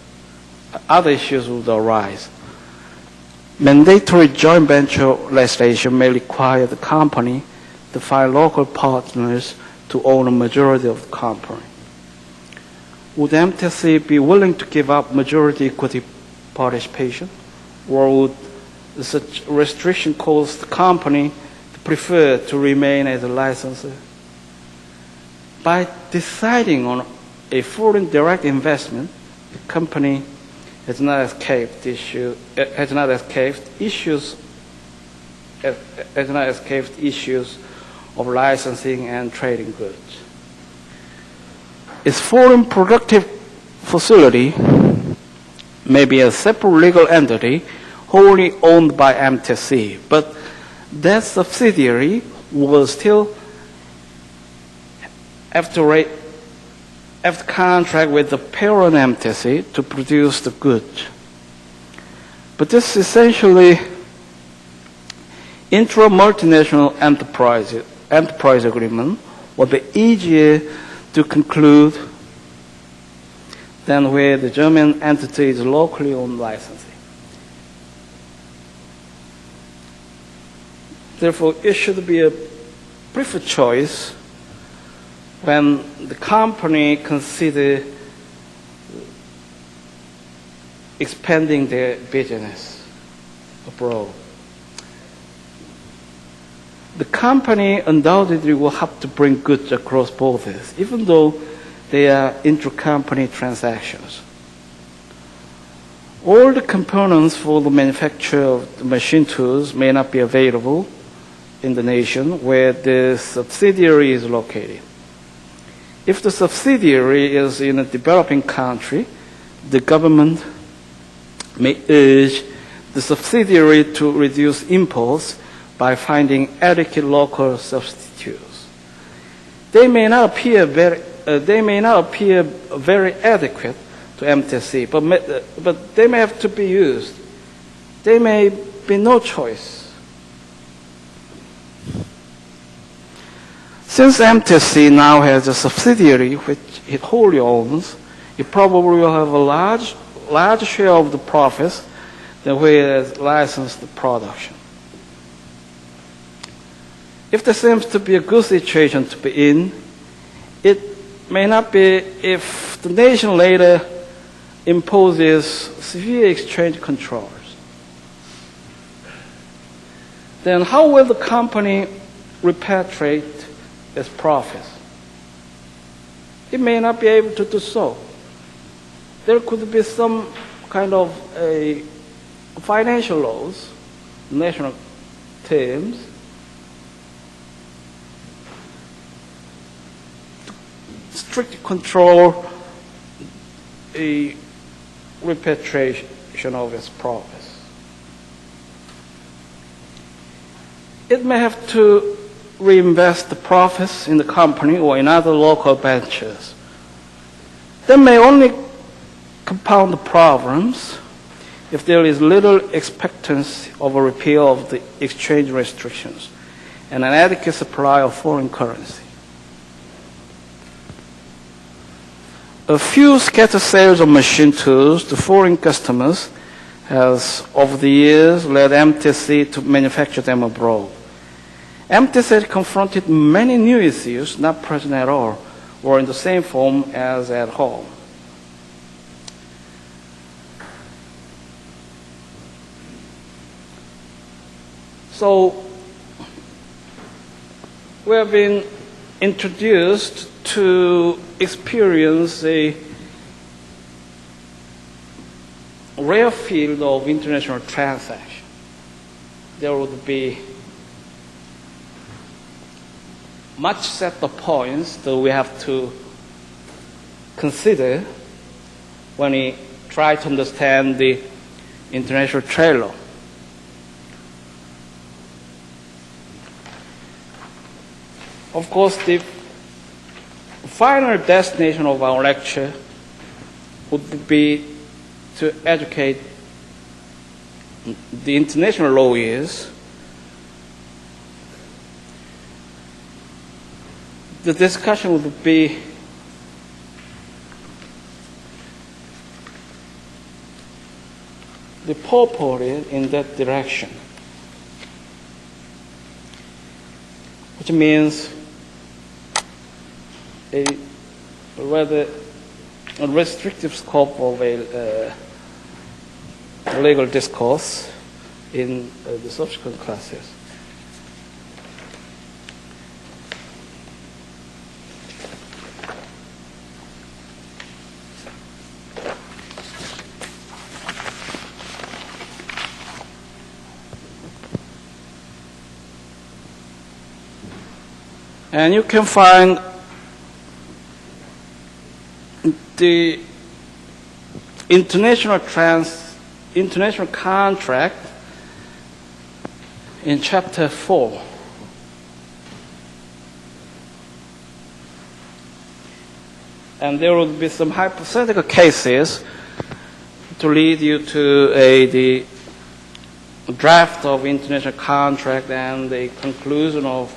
Mandatory joint venture legislation may require the company to find local partners to own a majority of the company. Would MTC be willing to give up majority equity participation, or would such restriction cause the company to prefer to remain as a licensor? By deciding on a foreign direct investment, the company has not escaped issues of licensing and trading goods. Its foreign productive facility may be a separate legal entity wholly owned by MTC, but that subsidiary will still have to contract with the parent MTC to produce the goods. But this essentially intra-multinational enterprise agreement will be easier to conclude than where the German entity is locally owned licensing. Therefore, it should be a preferred choice when the company consider expanding their business abroad. The company undoubtedly will have to bring goods across borders, even though they are intra-company transactions. All the components for the manufacture of the machine tools may not be available in the nation where the subsidiary is located. If the subsidiary is in a developing country, the government may urge the subsidiary to reduce imports by finding adequate local substitutes. They may not appear very adequate to MTC, but they may have to be used. There may be no choice. Since MTC now has a subsidiary which it wholly owns, it probably will have a large share of the profits than where it has licensed the production. If there seems to be a good situation to be in, it may not be if the nation later imposes severe exchange controls. then how will the company repatriate its profits? It may not be able to do so. There could be some kind of a financial laws, national terms, to strictly control a repatriation of its profits. It may have to reinvest the profits in the company or in other local ventures. That may only compound the problems if there is little expectancy of a repeal of the exchange restrictions and an adequate supply of foreign currency. A few scattered sales of machine tools to foreign customers has, over the years, led MTC to manufacture them abroad. MTC confronted many new issues not present at all or in the same form as at home. So we have been introduced to experience a rare field of international transaction. There would be much set of points that we have to consider when we try to understand the international trade law. Of course, the final destination of our lecture would be to educate the international lawyers. The discussion would be purported in that direction, which means a rather restrictive scope of a legal discourse in the subsequent classes. And you can find the international contract in chapter 4. And there will be some hypothetical cases to lead you to the draft of international contract and the conclusion of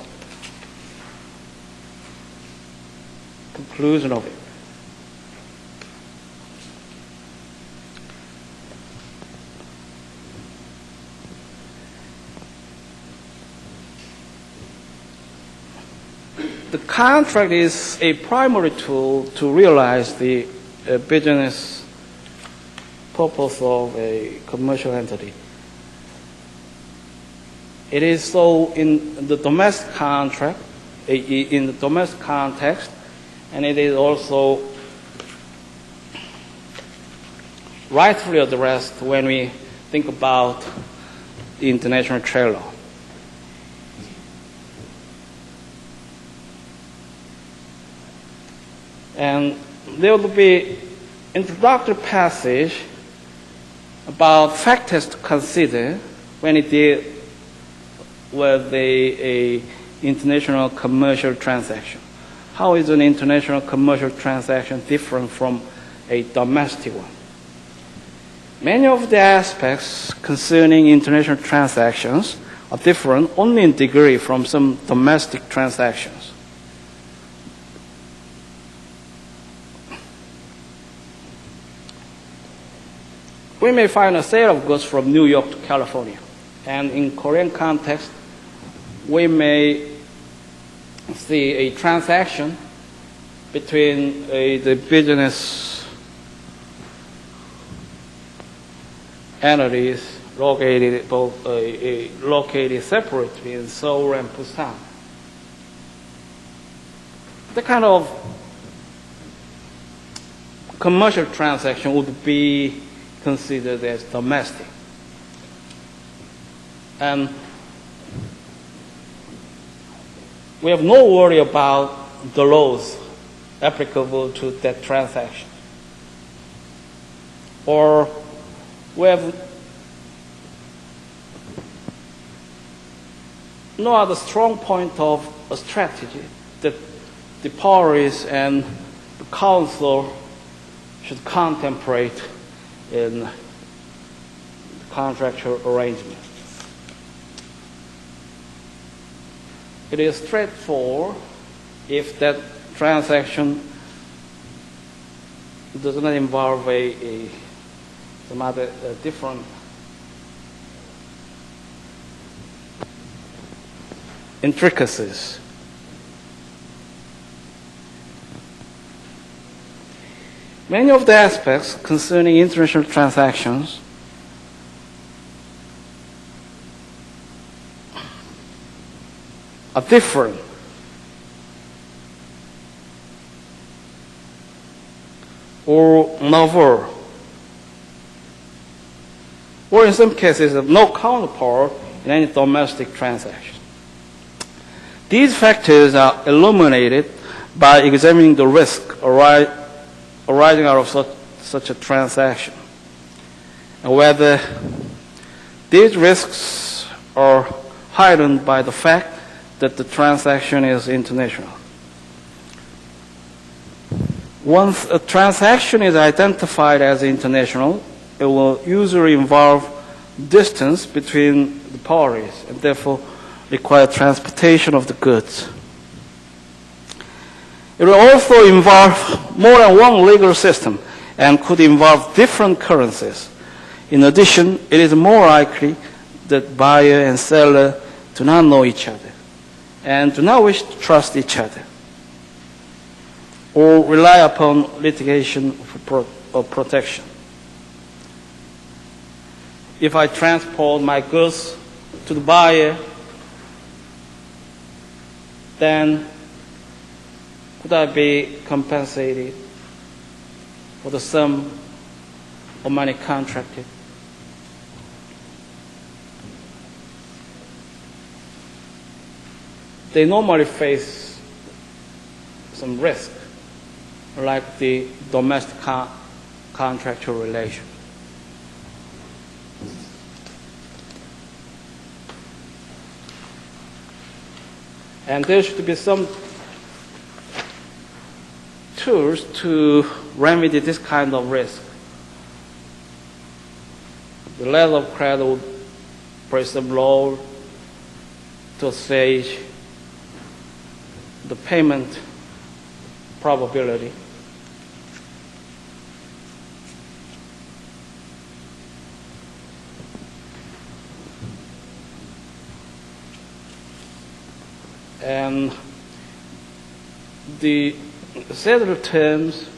it. The contract is a primary tool to realize the business purpose of a commercial entity. It is so in the domestic contract, in the domestic context, and it is also rightfully addressed when we think about the international trade law. And there will be introductory passage about factors to consider when it deals with a international commercial transaction. How is an international commercial transaction different from a domestic one? Many of the aspects concerning international transactions are different only in degree from some domestic transactions. We may find a sale of goods from New York to California, and in Korean context, we may see a transaction between the business entities located separately in Seoul and Busan. The kind of commercial transaction would be considered as domestic. And we have no worry about the laws applicable to that transaction. Or we have no other strong point of a strategy that the parties and the council should contemplate in the contractual arrangement. It is straightforward if that transaction does not involve some other different intricacies. Many of the aspects concerning international transactions are different. Or novel. Or in some cases, have no counterpart in any domestic transaction. These factors are illuminated by examining the risk arising out of such a transaction, and whether these risks are heightened by the fact that the transaction is international. Once a transaction is identified as international, it will usually involve distance between the parties and therefore require transportation of the goods. It will also involve more than one legal system and could involve different currencies. In addition, it is more likely that buyer and seller do not know each other and do not wish to trust each other or rely upon litigation for protection. If I transport my goods to the buyer, then could I be compensated for the sum of money contracted? They normally face some risk, like the domestic contractual relation. And there should be some tools to remedy this kind of risk. The letter of credit would play some role to assess the payment probability. And the settler terms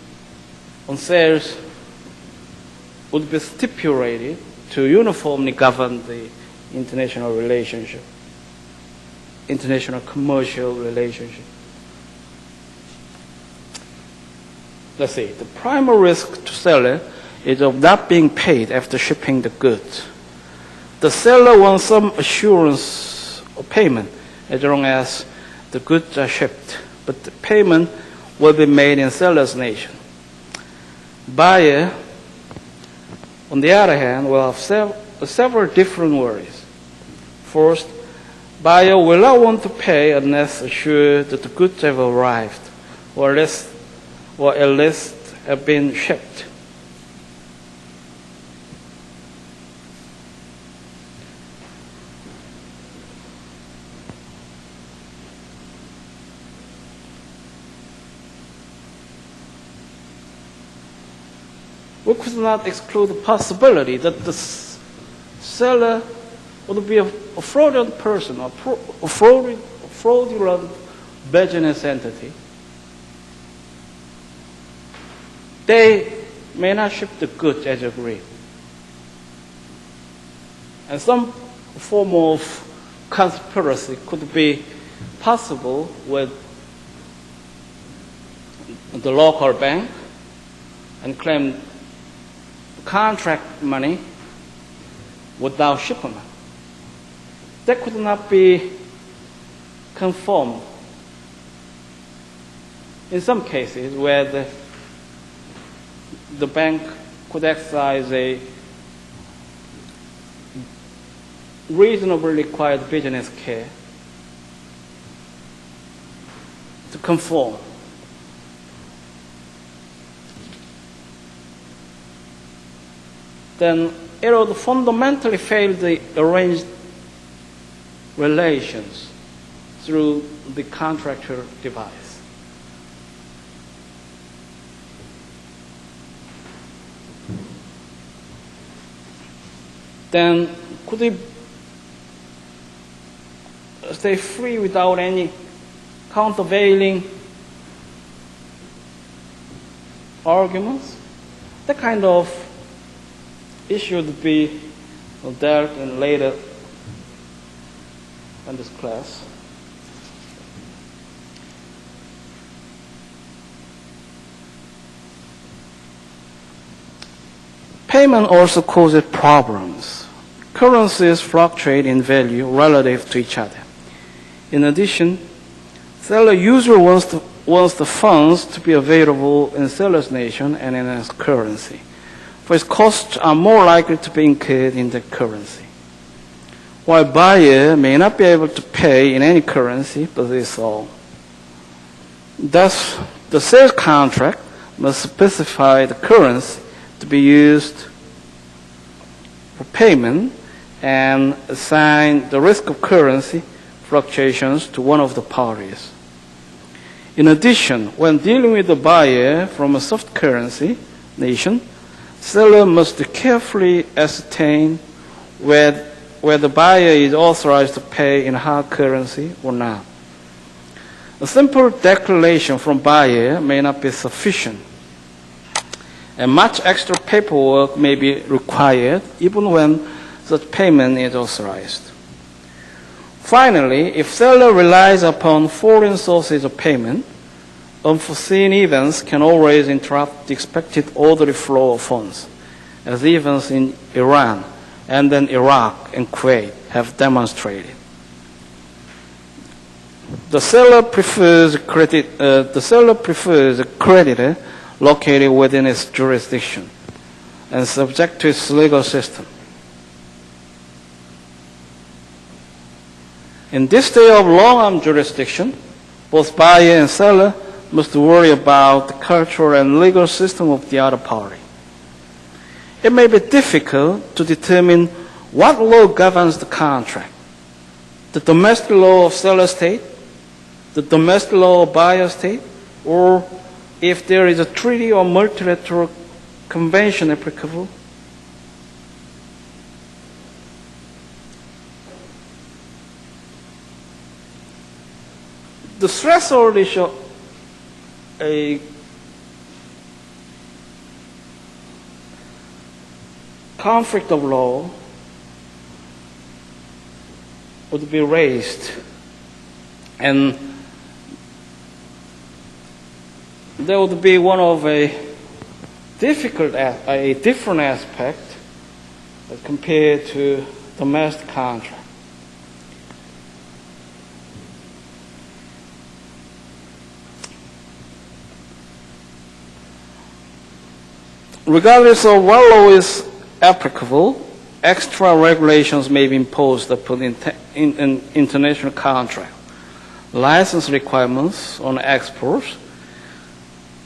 on sales would be stipulated to uniformly govern the international relationship, international commercial relationship. Let's see, the primary risk to seller is of not being paid after shipping the goods. The seller wants some assurance of payment as long as the goods are shipped, but the payment will be made in seller's nation. Buyer, on the other hand, will have several different worries. First, buyer will not want to pay unless assured that the goods have arrived, or at least have been shipped. We could not exclude the possibility that the seller would be a fraudulent person, a fraudulent business entity. They may not ship the goods as agreed. And some form of conspiracy could be possible with the local bank and claim contract money without shipment. That could not be confirmed in some cases where the bank could exercise a reasonably required business care to conform. Then it would fundamentally fail the arranged relations through the contractual device. Then could it stay free without any countervailing arguments? That kind of issue would be dealt in later in this class. Payment also causes problems. Currencies fluctuate in value relative to each other. In addition, seller usually wants the funds to be available in seller's nation and in its currency, for its costs are more likely to be incurred in the currency, while buyer may not be able to pay in any currency but his own. Thus, the sales contract must specify the currency to be used for payment and assign the risk of currency fluctuations to one of the parties. In addition, when dealing with the buyer from a soft currency nation, seller must carefully ascertain whether the buyer is authorized to pay in hard currency or not. A simple declaration from buyer may not be sufficient, and much extra paperwork may be required even when such payment is authorized. Finally, if seller relies upon foreign sources of payment, unforeseen events can always interrupt the expected orderly flow of funds, as events in Iran and then Iraq and Kuwait have demonstrated. The seller prefers a creditor located within its jurisdiction and subject to its legal system. In this state of long-arm jurisdiction, both buyer and seller must worry about the cultural and legal system of the other party. It may be difficult to determine what law governs the contract: the domestic law of seller state, the domestic law of buyer state, or if there is a treaty or multilateral convention applicable. The threshold is a conflict of law would be raised, and there would be one of a different aspect as compared to domestic contract. Regardless of what law is applicable, extra regulations may be imposed upon in international contract. License requirements on exports,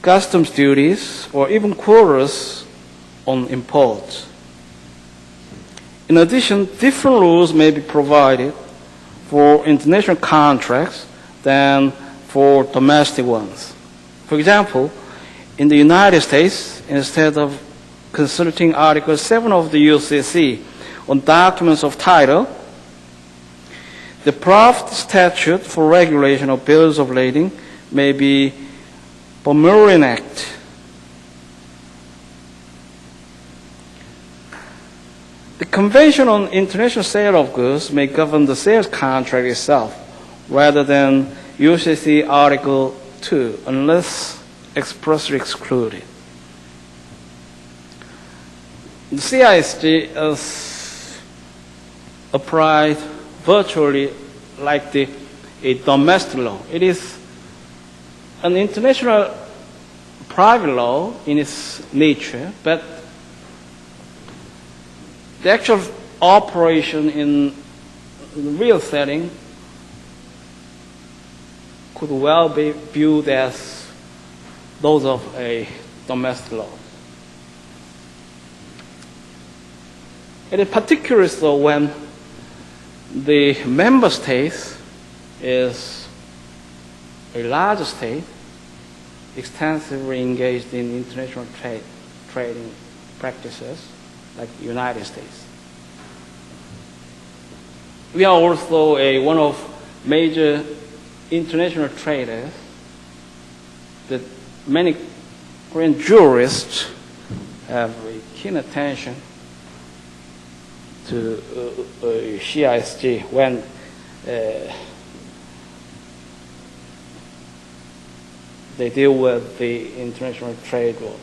customs duties, or even quotas on imports. In addition, different rules may be provided for international contracts than for domestic ones. For example, in the United States, instead of consulting Article 7 of the UCC on documents of title, the draft statute for regulation of bills of lading may be Bermudian Act. The convention on international sale of goods may govern the sales contract itself rather than UCC Article 2 unless expressly excluded. The CISG is applied virtually like a domestic law. It is an international private law in its nature, but the actual operation in the real setting could well be viewed as those of a domestic law. It is particularly so when the member state is a large state extensively engaged in international trading practices like the United States. We are also one of major international traders that many Korean jurists have a keen attention to CISG when they deal with the international trade law.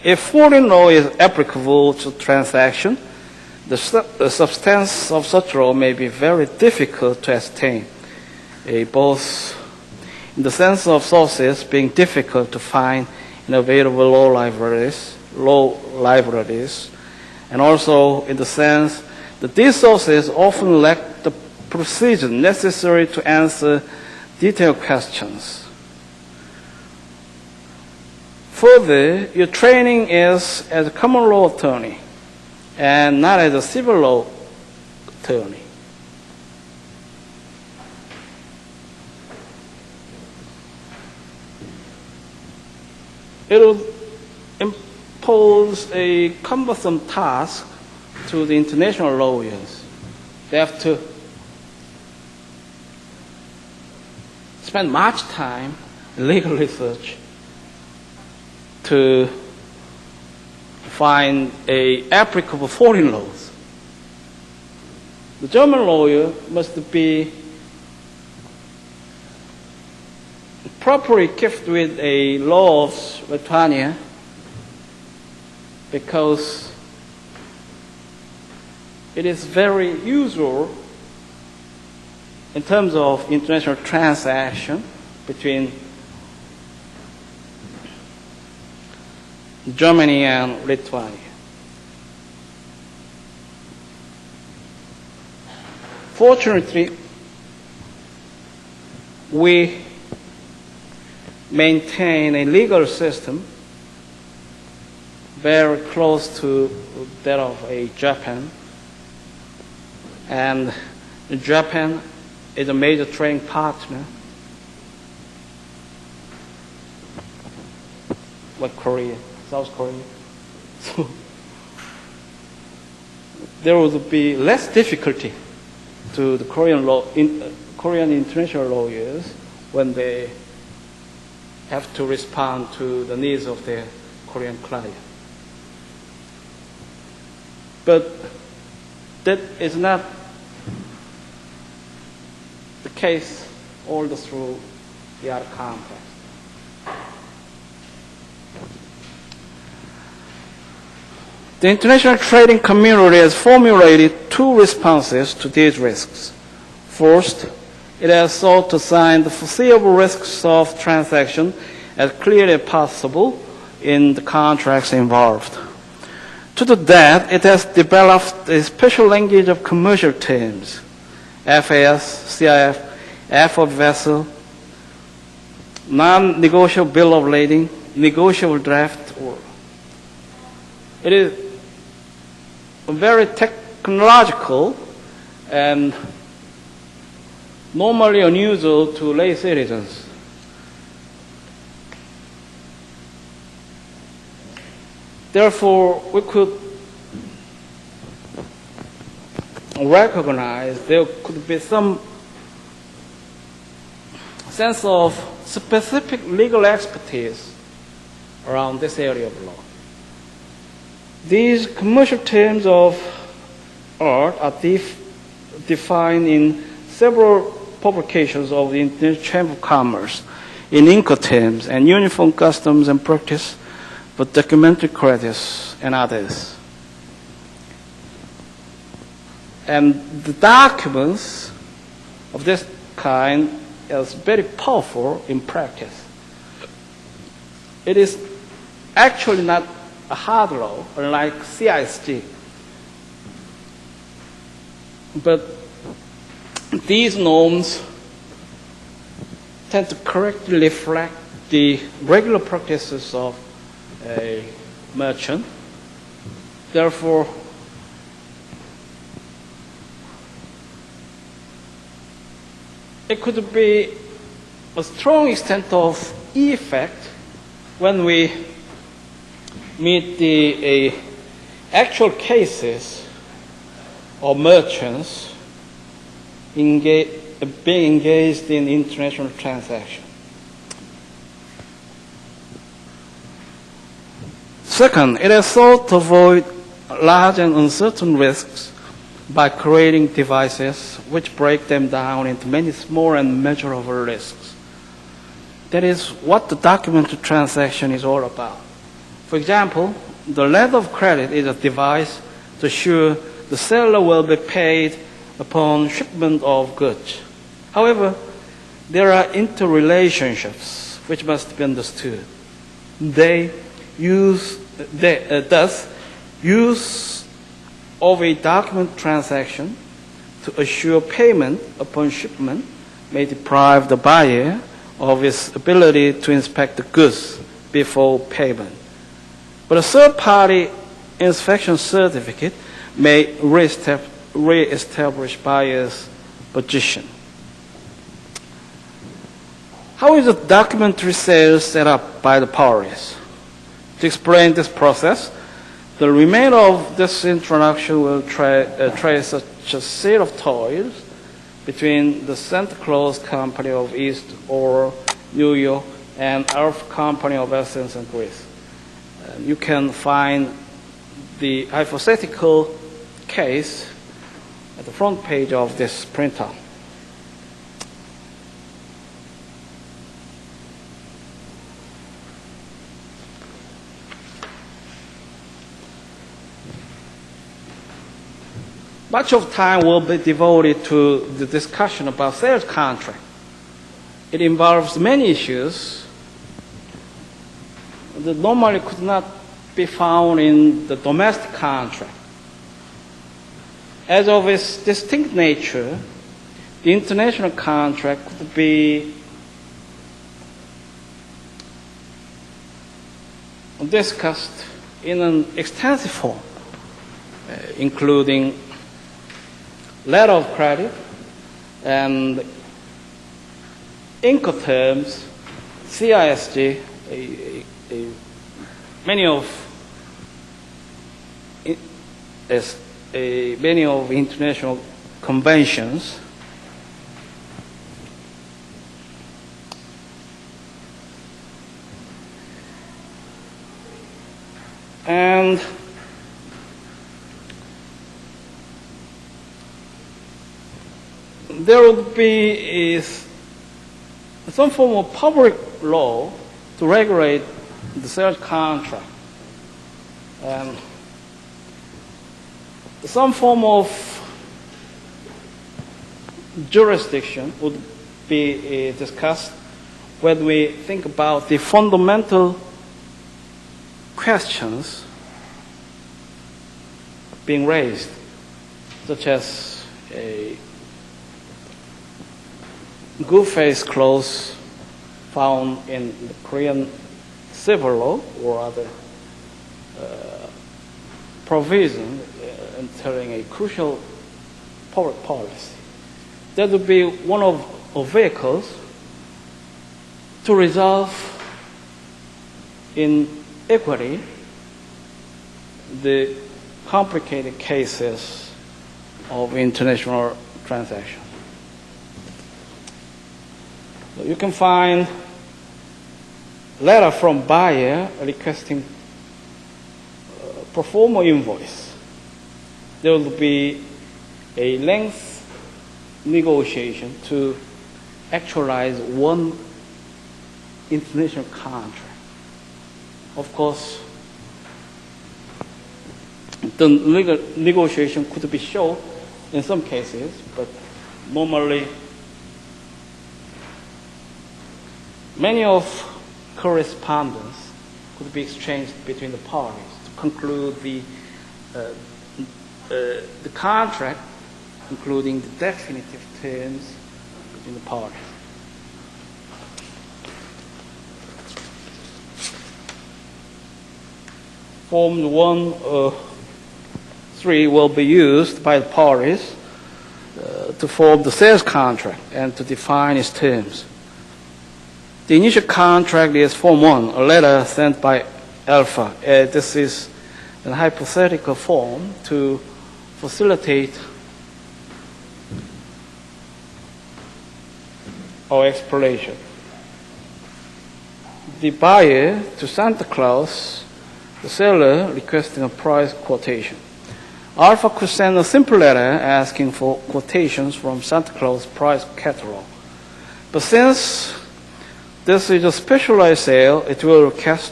If foreign law is applicable to transaction, the substance of such law may be very difficult to ascertain, both in the sense of sources being difficult to find in available law libraries, and also in the sense that these sources often lack the precision necessary to answer detailed questions. Further, your training is as a common law attorney and not as a civil law attorney. It will impose a cumbersome task to the international lawyers. They have to spend much time in legal research to find applicable foreign laws. The German lawyer must be properly kept with a law of Lithuania because it is very usual in terms of international transaction between Germany and Lithuania. Fortunately, we maintain a legal system very close to that of Japan, and Japan is a major trading partner with Korea, South Korea. So there would be less difficulty to the Korean international lawyers when they have to respond to the needs of their Korean client. But that is not the case all through the other context. The international trading community has formulated two responses to these risks. First, it has sought to assign the foreseeable risks of transaction as clearly as possible in the contracts involved. To do that, it has developed a special language of commercial terms, FAS, CIF, F of vessel, non-negotiable bill of lading, negotiable draft. It is very technological and normally unusual to lay citizens. Therefore, we could recognize there could be some sense of specific legal expertise around this area of law. These commercial terms of art are defined in several publications of the International Chamber of Commerce in Incoterms and Uniform Customs and Practice for Documentary Credits and others. And the documents of this kind is very powerful in practice. It is actually not a hard law, unlike CISG. But these norms tend to correctly reflect the regular practices of a merchant. Therefore, it could be a strong extent of effect when we meet the actual cases of merchants being engaged in international transactions. Second, it is sought to avoid large and uncertain risks by creating devices which break them down into many small and measurable risks. That is what the documented transaction is all about. For example, the letter of credit is a device to assure the seller will be paid upon shipment of goods. However, there are interrelationships which must be understood. Thus, use of a document transaction to assure payment upon shipment may deprive the buyer of his ability to inspect the goods before payment. But a third-party inspection certificate may re-establish buyer's position. How is the documentary sale set up by the parties? To explain this process, the remainder of this introduction will trace such a set of toils between the Santa Claus Company of East Oral, New York, and Elf Company of Athens and Greece. You can find the hypothetical case at the front page of this printer. Much of time will be devoted to the discussion about sales contract. It involves many issues that normally could not be found in the domestic contract. As of its distinct nature, the international contract could be discussed in an extensive form, including letter of credit and Incoterms, CISG, many of international conventions. And there would be some form of public law to regulate the sales contract. And some form of jurisdiction would be discussed when we think about the fundamental questions being raised, such as a good faith clause found in the Korean civil law or other provision entering a crucial public policy. That would be one of vehicles to resolve in equity the complicated cases of international transactions. You can find letter from buyer requesting pro forma invoice. There will be a length negotiation to actualize one international contract. Of course, the legal negotiation could be short in some cases, but normally many of correspondence could be exchanged between the parties to conclude the contract, including the definitive terms between the parties. Form 1.3 will be used by the parties to form the sales contract and to define its terms. The initial contract is Form 1, a letter sent by Alpha. This is a hypothetical form to facilitate our exploration. The buyer to Santa Claus, the seller requesting a price quotation. Alpha could send a simple letter asking for quotations from Santa Claus price catalog. But since this is a specialized sale, it will request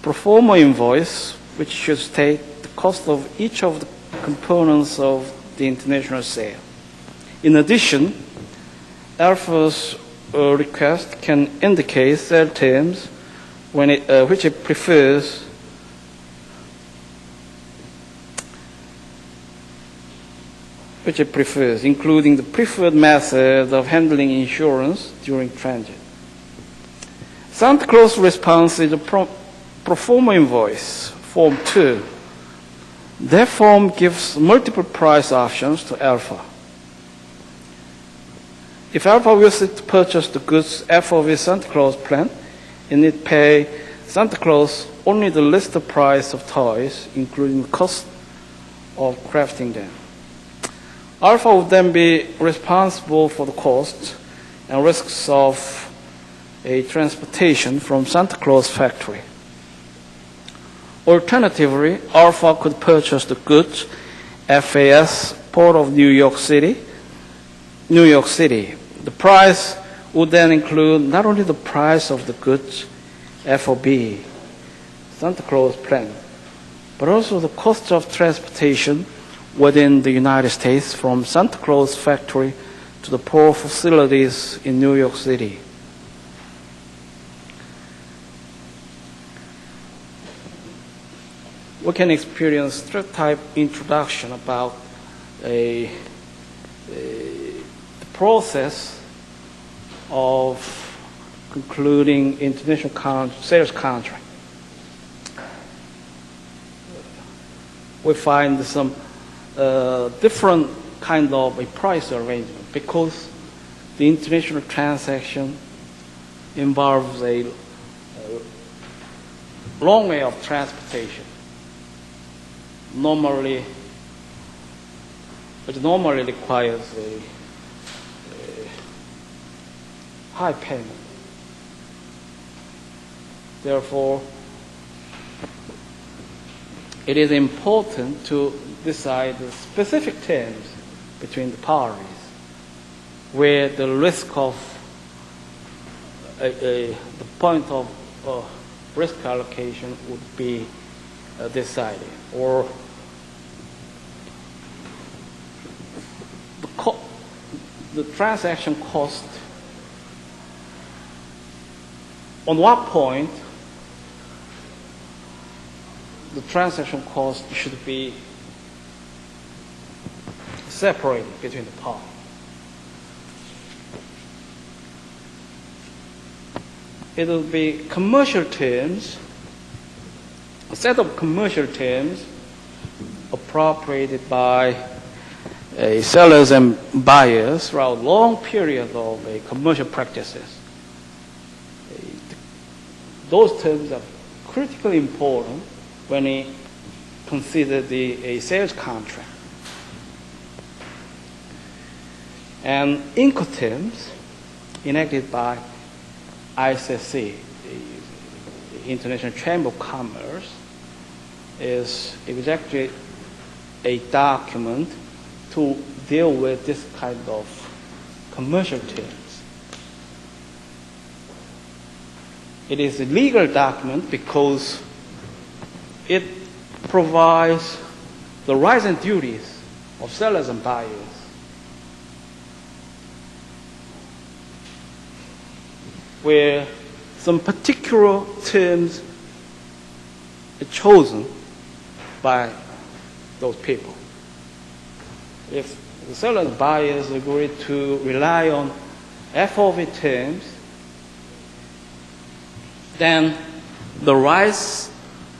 pro forma invoice, which should state the cost of each of the components of the international sale. In addition, Alpha's request can indicate sale terms which it prefers, including the preferred method of handling insurance during transit. Santa Claus response is a pro forma invoice, Form 2. That form gives multiple price options to Alpha. If Alpha wishes to purchase the goods FOB Santa Claus plant, it need pay Santa Claus only the listed price of toys, including the cost of crafting them. Alpha would then be responsible for the costs and risks of a transportation from Santa Claus factory. Alternatively, Alpha could purchase the goods FAS, Port of New York City. The price would then include not only the price of the goods FOB, Santa Claus plant, but also the cost of transportation within the United States from Santa Claus factory to the port facilities in New York City. We can experience straight-type introduction about the process of concluding international sales contract. We find some different kind of a price arrangement because the international transaction involves a long way of transportation. Which normally requires a high payment. Therefore, it is important to decide the specific terms between the parties where the risk of the point of risk allocation would be decided, or the transaction cost, on what point the transaction cost should be separated between the parties. It will be commercial terms, a set of commercial terms appropriated by sellers and buyers throughout a long period of commercial practices. Those terms are critically important when we consider a sales contract. And Incoterms enacted by ICC, the International Chamber of Commerce, is exactly a document to deal with this kind of commercial terms. It is a legal document because it provides the rights and duties of sellers and buyers. Where some particular terms are chosen by those people. If the sellers and buyers agree to rely on FOB terms, then the rights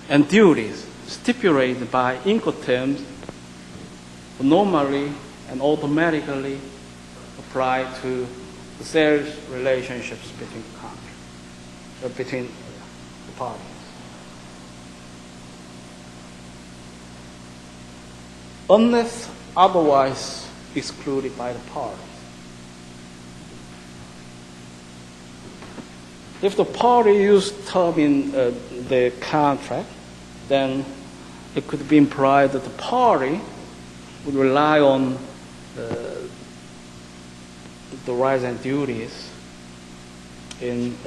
and duties stipulated by Incoterms normally and automatically apply to the sales relationships between between the parties. Unless otherwise excluded by the parties. If the party used term in the contract, then it could be implied that the party would rely on the rights and duties in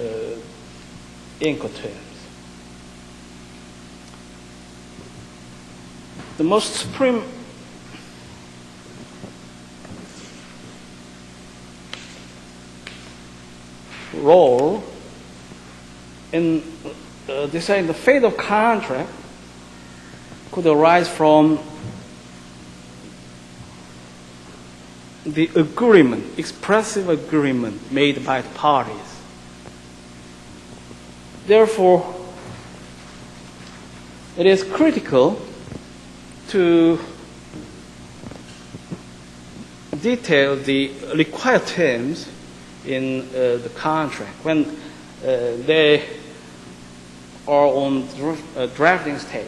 Incoterms. The most supreme role in deciding the fate of contract could arise from the agreement, expressive agreement made by the parties. Therefore, it is critical to detail the required terms in the contract when they are on drafting stage.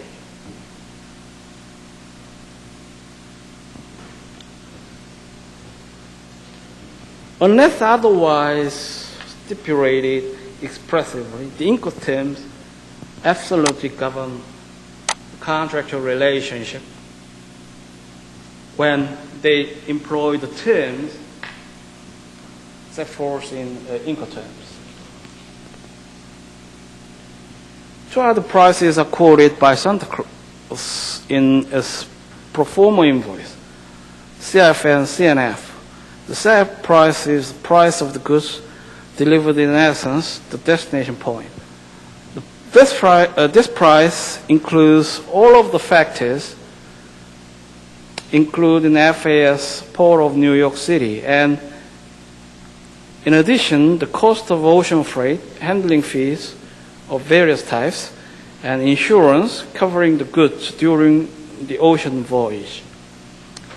Unless otherwise stipulated expressively, the Incoterms absolutely govern the contractual relationship when they employ the terms set forth in Incoterms. Two other prices are quoted by Santa Cruz in a pro forma invoice, CF and CNF. The CF price is the price of the goods delivered in essence, the destination point. This price includes all of the factors, including FAS Port of New York City, and in addition, the cost of ocean freight, handling fees of various types, and insurance covering the goods during the ocean voyage.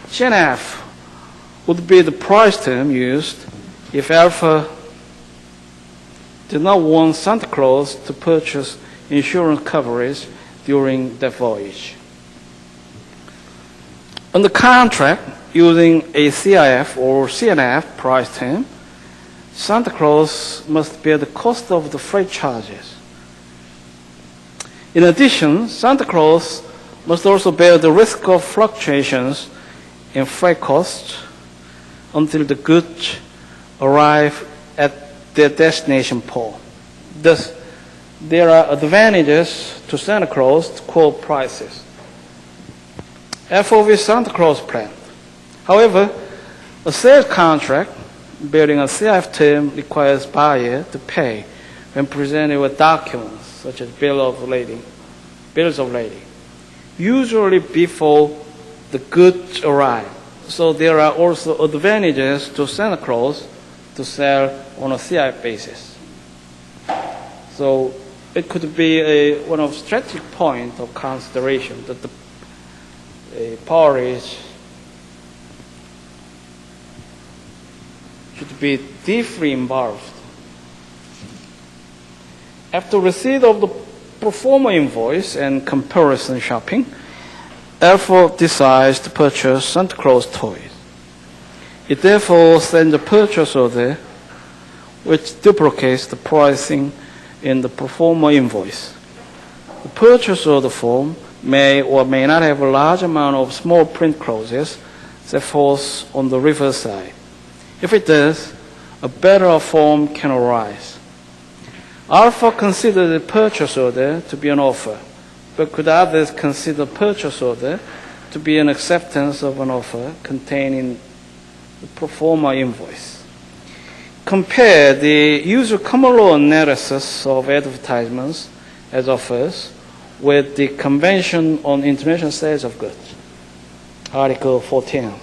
CNF would be the price term used if Alpha did not want Santa Claus to purchase insurance coverage during that voyage. On the contract, using a CIF or CNF price term, Santa Claus must bear the cost of the freight charges. In addition, Santa Claus must also bear the risk of fluctuations in freight costs until the goods arrive at their destination port. Thus, there are advantages to Santa Claus to quote prices. FOB Santa Claus plan. However, a sales contract bearing a CIF term requires buyer to pay when presented with documents such as bills of lading, usually before the goods arrive. So there are also advantages to Santa Claus to sell on a CIF basis. So it could be one of strategic point of consideration that the parties should be deeply involved. After receipt of the pro forma invoice and comparison shopping, Alpha decides to purchase Santa Claus toys. It therefore sends a purchase order which duplicates the pricing in the pro forma invoice. The purchase order form may or may not have a large amount of small print clauses that falls on the reverse side. If it does, a better form can arise. Alpha considered the purchase order to be an offer, but could others consider purchase order to be an acceptance of an offer contained in the pro forma invoice? Compare the usual common law analysis of advertisements as offers with the Convention on International Sales of Goods, Article 14.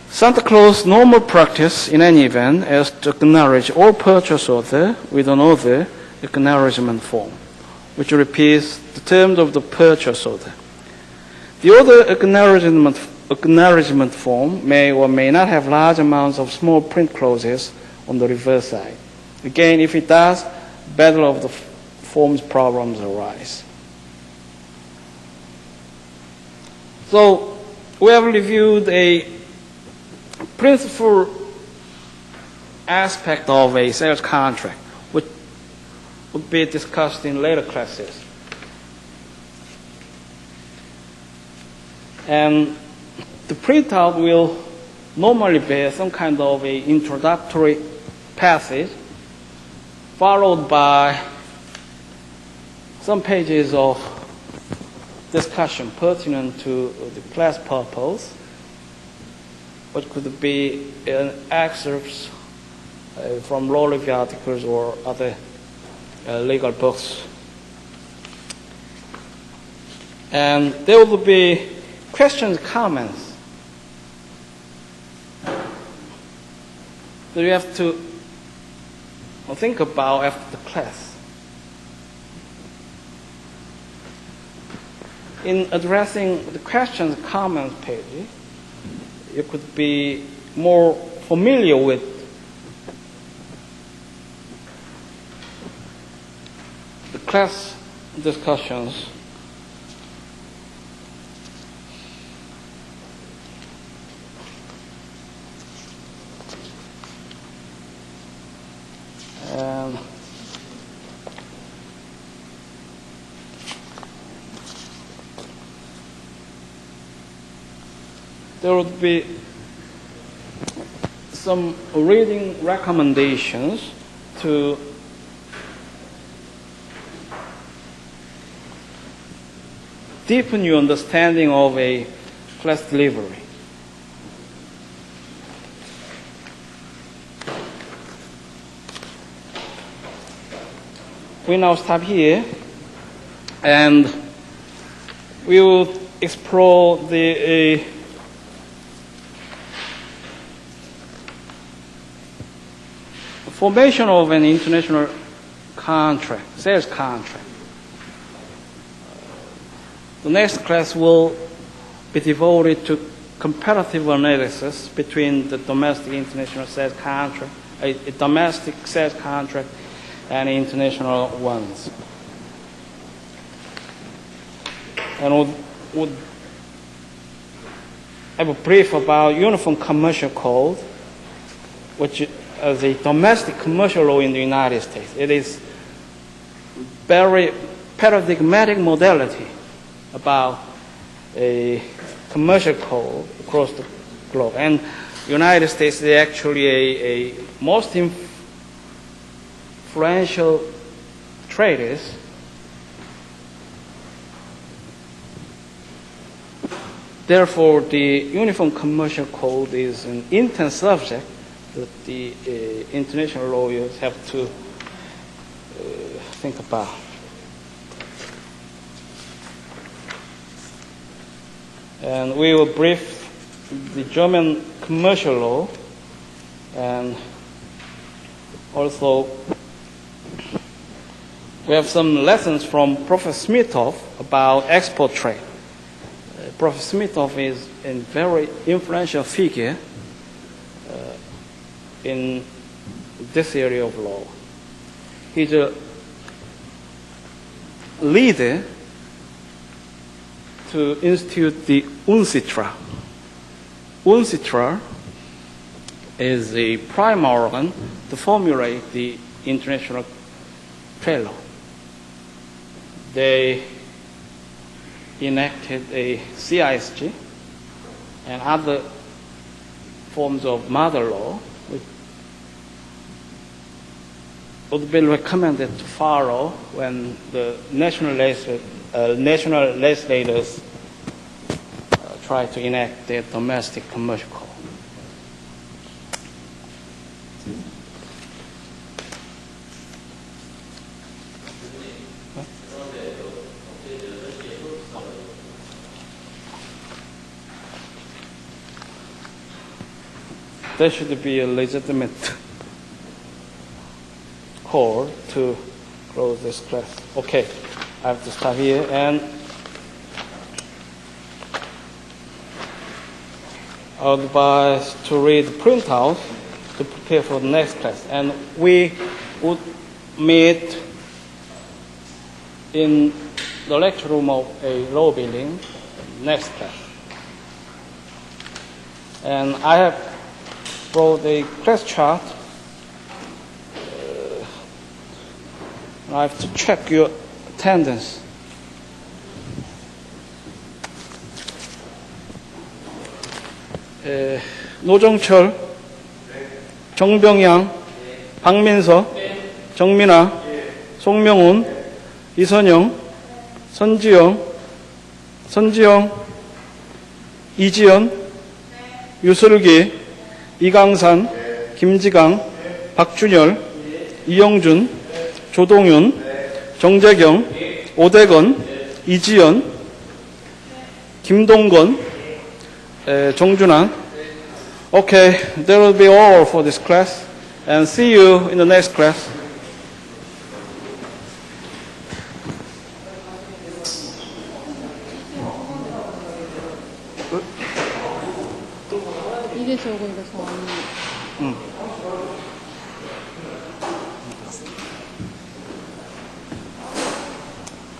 Santa Claus' normal practice in any event is to acknowledge all purchase order with another acknowledgement form, which repeats the terms of the purchase order. The other acknowledgement form may or may not have large amounts of small print clauses on the reverse side. Again, if it does, battle of the forms problems arise. So we have reviewed a principal aspect of a sales contract, which would be discussed in later classes. And the printout will normally bear some kind of a introductory passage, followed by some pages of discussion pertinent to the class purpose, which could be excerpts from law review articles or other legal books. And there will be questions, comments that you have to think about after the class. In addressing the questions, comments page, you could be more familiar with the class discussions. And there would be some reading recommendations to deepen your understanding of a class delivery. We now stop here, and we will explore the formation of an international contract, sales contract. The next class will be devoted to comparative analysis between the domestic international sales contract, a domestic sales contract, and international ones. And we'll have a brief about Uniform Commercial Code, which is a domestic commercial law in the United States. It is very paradigmatic modality about a commercial code across the globe. And United States is actually a most influential treatise Therefore, the Uniform Commercial Code is an intense subject that the international lawyers have to think about. And we will brief the German commercial law, and also we have some lessons from Professor Smithoff about export trade. Professor Smithoff is a very influential figure in this area of law. He's a leader to institute the UNCITRA. UNCITRA is a prime organ to formulate the international trade law. They enacted a CISG and other forms of mother law, which would be recommended to follow when the national legislators try to enact their domestic commercial code. There should be a legitimate call to close this class. Okay, I have to stop here, and I would advise to read the printout to prepare for the next class. And we would meet in the lecture room of a law building next class. And I have brought a class chart. I have to check your attendance. 노정철, 정병양, 박민서, 정민아, 송명훈, 이선영, 선지영, 이지연, 유슬기, 이강산, 김지강, 박준열, 이영준, 조동윤, 정재경, 오대건, 이지연, 김동건, 정준환. Okay, that will be all for this class, and see you in the next class. 이게 저거 이거 저.